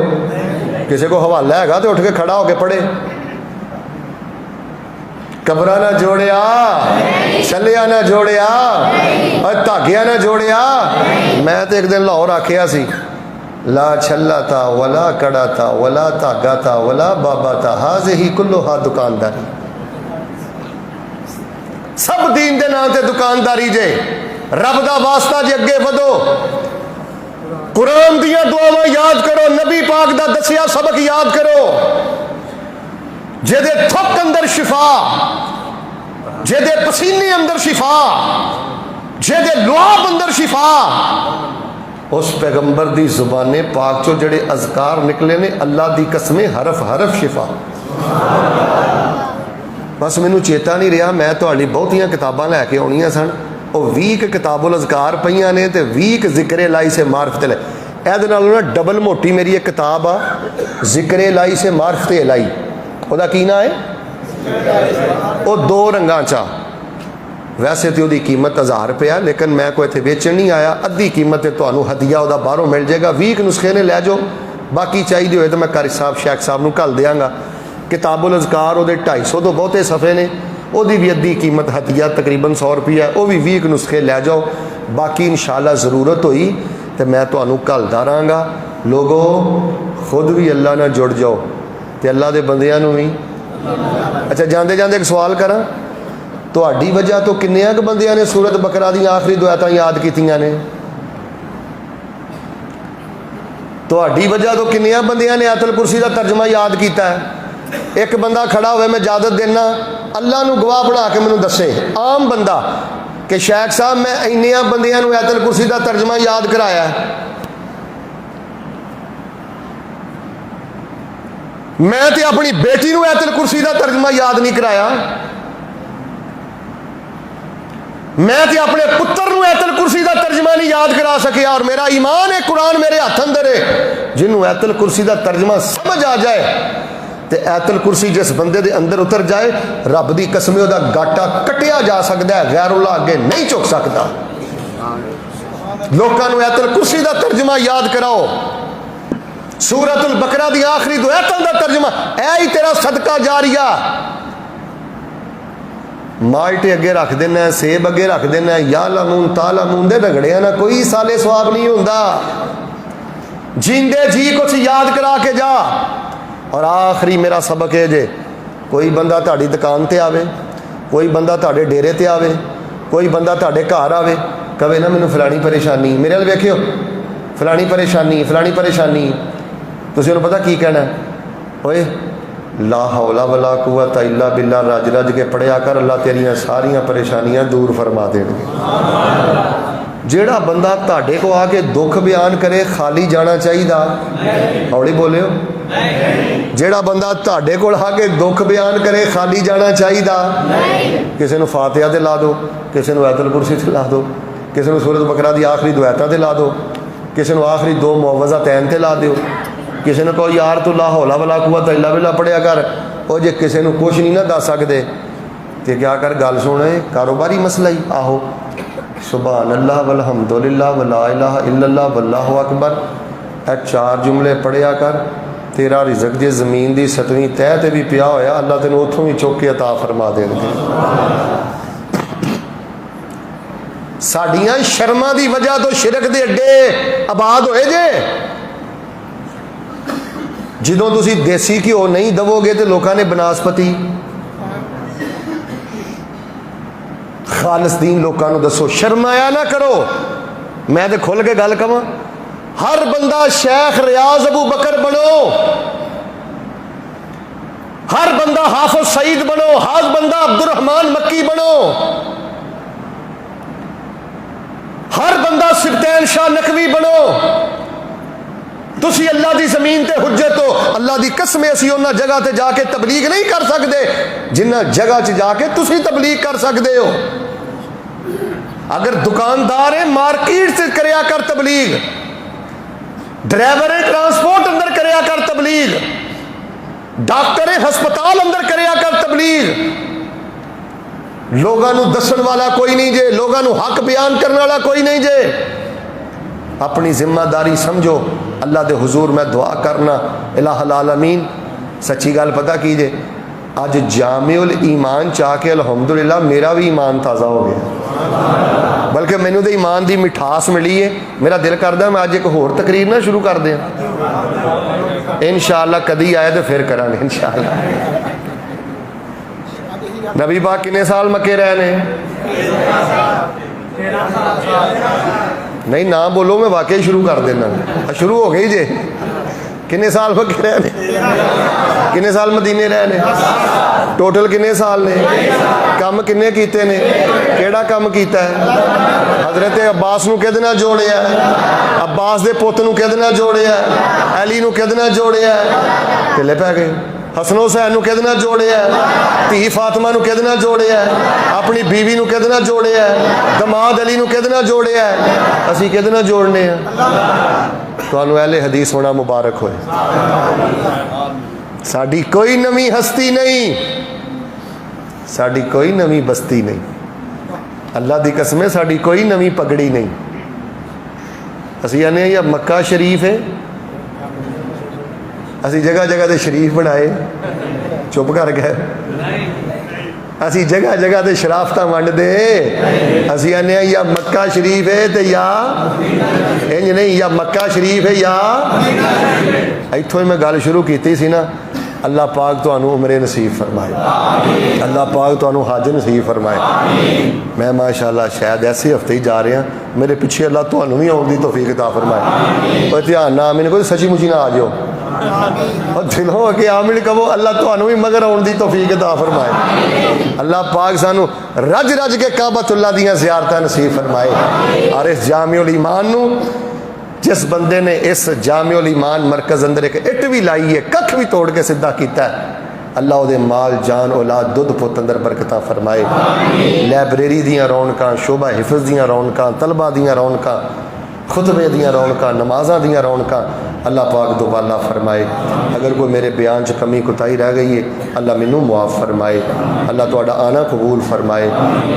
S1: किसी को हवाला हैगा तो उठ के खड़ा होके पढ़े। कबरां ना जोड़िया, छलिया ना जोड़िया, और धागिया ना जोड़िया। मैं तो एक दिन लाहौर आखिया सी, ला छला था वला कड़ा था वला धागा था वला बाबा था, हाज़िही कुल्लुहा दुकानदारी। सब दीन दे नाम ते दुकानदारी जे। रब दा वास्ता जे अगे वधो, कुरान दियां दुआवां याद करो, नबी पाक दा दसिया सबक याद करो। जेदे थुक अंदर शिफा, जेदे पसीने अंदर शिफा, जेदे लुआब अंदर शिफा, उस पैगंबर दी जुबाने पाक चो जड़े अज़कार निकले ने, अल्लाह दी कसमें हरफ हरफ शिफा। बस मैनू चेता नहीं रहा, मैं तुहाडी बहुतियां किताबां लैके आउणियां सन। ਉਹ 20 किताबुल अज़कार पईयां ने ते 20 ज़िक्र लाई से मार्फत लै। ਇਹਦੇ ਨਾਲੋਂ ना डबल मोटी मेरी एक किताब आ, ज़िक्र लाई से मार्फत लाई। ਉਹਦਾ ਕੀ ਨਾਂ है, ਉਹ 2 रंगां चा। वैसे तो ਉਹਦੀ कीमत 1000 रुपया, लेकिन मैं कोई इत्थे बेचण नहीं आया। अद्धी कीमत ते ਤੁਹਾਨੂੰ हदिया ਉਹਦਾ बाहरों मिल जाएगा। 20 नुस्खे ने लै जाओ, बाकी चाहिए होए तो मैं कारी साहब शेख साहब नूं घल देंगा। किताबुल अज़कार ਉਹਦੇ 250 तो बहुते सफ़े ने, ਉਹਦੀ भी अद्धी कीमत हदिया तकरीबन 100 रुपया। वो भी 20 नुस्खे लै जाओ, बाकी इंशाअल्लाह ज़रूरत हुई तो मैं तुहानूं घलदा रहांगा। लोगो खुद भी अल्लाह नाल जुड़ जाओ तो अल्लाह के बंदियां नूं भी। अच्छा, जाते जाते एक सवाल करा, तुहाडी वजह तो किन्नियां क बंदियां ने सूरत बकरा दी आखिरी दुआतां याद कीतियां ने? ਤੁਹਾਡੀ वजह तो किन्नियां बंदियां ने आयतल कुर्सी का तर्जमा याद किया है। एक बंदा खड़ा होवे, मैं इजाजत देना, अल्लाह नू गवाह बना के मैनू दसे, आम बंदा, कि शेख साहब मैं इन्नियां बंदियां नू आयतल कुर्सी का तर्जमा याद कराया है। मैं तो अपनी बेटी नू आयतल कुर्सी का तर्जमा याद नहीं कराया, मैं तो अपने पुत्र नू आयतल कुर्सी का तर्जमा नहीं याद करा सकिया। और मेरा ईमान है, कुरान मेरे हाथ अंदर है, जिन्होंने आयतल कुर्सी का तर्जमा समझ आ जाए तो आयतल कुर्सी जिस बंदे के अंदर उतर जाए, रब की कसम उसका गाटा कटिया जा सकता है, गैरुल्लाह अगे नहीं झुक सकता। लोगों को आयतल कुर्सी का तर्जमा याद कराओ, सूरतुल बकरा दी आखिरी दो आयतों का तर्जमा, ऐ ही तेरा सदका जारिया। माल्टे अगे रख देना, सेब अगे रख देना, या लमून तालमून दे रगड़िया ना कोई साले स्वाब नहीं होंदा। जींदे जी कुछ याद करा के जा। और आखिरी मेरा सबक है जे, कोई बंदा ताड़ी दुकान ते आवे, कोई बंदा ताड़े डेरे ते आवे, कोई बंदा ताड़े घर आवे, कवे ना मैनू फलानी परेशानी, मेरे वाल वेखियो फलानी परेशानी फलानी परेशानी, तुसीं उन्हूं पता की कहना, ओए ला हौला वला कुव्वत इल्ला बिल्ला, रज रज के पढ़िया कर, अल्लाह तेरियां सारियां परेशानियां दूर फरमा देणगे। जेड़ा बंदा ताड़े को आके दुख बयान करे खाली जाना चाहिए, हौली बोलियो, जेड़ा बंदा ताड़े को आके दुख बयान करे खाली जाना चाहिए। किसी को फातिहा ते ला दो, किसी को आयतल कुर्सी ते ला दो, किसी को सूरत बकरा दी आखिरी दो आयतां ते ला दो, किसी को आखिरी दो मुअव्वज़तैन ते ला दो, किसी ने कहो यार तू ला हौला वला कुव्वत इल्ला बिल्ला पढ़िया कर। और जे किसी को कुछ नहीं ना दस सकते तो क्या कर, गल सुन, कारोबारी मसला ही, आहो सुभान अल्लाह वल्हम्दुलिल्लाह वला इलाहा इल्लल्लाह वल्लाहु अकबर, ए चार जुमले पढ़िया कर, तेरा रिज़्क जे जमीन की 7वीं तह ते भी पिया होया, अल्लाह तेन उतों भी चुक के अता फरमा देंगे। साडियां शर्मां की वजह तो शिरक दे अड्डे आबाद होए जे। ਜਦੋਂ ਤੁਸੀਂ देसी घ्यो नहीं दवोगे तो लोगों ने बनास्पति खालिस दीन लोगों को दसो, शर्माया ना करो। मैं तो खुल के गल कवां, हर बंदा शेख रियाज अबू बकर बनो, हर बंदा हाफिज सईद बनो, हर बंदा अब्दुल रहमान मक्की बनो, हर बंदा सिबतैन शाह नकवी बनो। तुसी अल्लाह की जमीन ते हुज्जत हो, अल्लाह की कसम असीं उन्हां जगह ते जाके तबलीग नहीं कर सकते जिन्हां जगह च जाके तुसी तबलीग कर सकते हो। अगर दुकानदार है मार्केट से करया कर तबलीग, ड्राइवर है ट्रांसपोर्ट अंदर करया कर तबलीग, डॉक्टर है हस्पताल अंदर करया कर तबलीग। लोगों दसन वाला कोई नहीं जे, लोगों हक बयान करने वाला कोई नहीं जे। अपनी जिम्मेदारी समझो। अल्लाह के हुजूर मैं दुआ करना, इलाहुल आलमीन सच्ची गल पता कीजे, अज जामिउल ईमान चाह के अल्हम्दुलिल्लाह मेरा भी ईमान ताज़ा हो गया, बल्कि मैनू तो ईमान की मिठास मिली है। मेरा दिल करता मैं अज एक होर तकरीर ना शुरू कर दें, इंशाअल्लाह कदी आए तो फिर करांगे इंशाअल्लाह। नबी पाक कितने साल मक्के रहे ने? नहीं ना बोलो, मैं वाकई शुरू कर देना, शुरू हो गई जे। कितने साल मक्के रहे ने? कितने साल मदीने रहे ने? टोटल कितने साल ने? कम किन्ने कीते ने? केड़ा कम कीता है? हजरत अब्बास नूं किहदे नाल जोड़िया? अब्बास दे पुत नूं किहदे नाल जोड़िया? अली नूं किहदे नाल जोड़िया? ढिले पै गए। हसन हुसैन नूं किहदे नाल जोड़िया? धी फातिमा नूं किहदे नाल जोड़िया? अपनी बीवी नूं किहदे नाल जोड़िया? दमाद अली नूं किहदे नाल जोड़िया? असीं किहदे नाल जोड़ने आ? तुहानूं अहले हदीस होना मुबारक होए। साडी कोई नवी हस्ती नहीं, साडी कोई नवी बस्ती नहीं, अल्लाह दी कसम है साडी कोई नवी पगड़ी नहीं। असीं आने या मक्का शरीफ है, असी जगह जगह ते शरीफ बनाए, चुप कर गए। असी जगह जगह ते शराफत वंड दे, असी आने या मक्का शरीफ है तो या इंज नहीं, या मक्का शरीफ है या। इत्थों ही मैं गल शुरू की सी ना, अल्लाह पाक तुहानू उमरे नसीब फरमाए, अल्लाह पाक तुहानू हज नसीब फरमाए। मैं माशाअल्लाह शायद ऐसे हफ्ते ही जा रहा, मेरे पिछे अल्लाह तुहानू भी आउण दी तौफीक अता फरमाए। और ध्यान ना मैंने कोई सची मुची ना आ जाओ और दिलों अगे आमिन कहो, अल्लाह तुहानू भी मगर आउण दी तौफीक अता फरमाए। अल्लाह पाक सानू रज रज के काबतुल्लाह दियां ज़ियारतां नसीब फरमाए। और इस जामिउल ईमान नू जिस बंदे ने इस जामिउल ईमान मरकज़ अंदर एक इट भी लाई है, कख भी तोड़ के सीधा किया है, अल्लाह उहदे माल जान औलाद दुध पुत अंदर बरकतां फरमाए। लाइब्रेरी दियां रौनकां, शोभा हिफज दियां रौनकां, तलबा दियां रौनकां, खुतबे दियां रौनकां, नमाज़ां दियां रौनकां अल्लाह पाक दुबाला फरमाए। अगर कोई मेरे बयान च कमी कोताही रह गई है, अल्लाह मैनू मुआफ़ फरमाए। अल्लाह तुहाडा आना कबूल फरमाए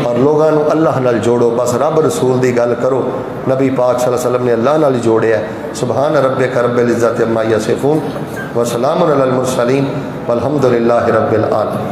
S1: और लोगों को अल्लाह नाल जोड़ो। बस रब रसूल की गल करो, नबी पाक सल्लल्लाहु अलैहि वसल्लम ने अल्लाह नाल जोड़िया। सुबहान रब्बिका रब्बिल इज़्ज़ति अम्मा यसिफून व सलामुन अलल मुरसलीन वल्हम्दुलिल्लाहि रब्बिल आलमीन।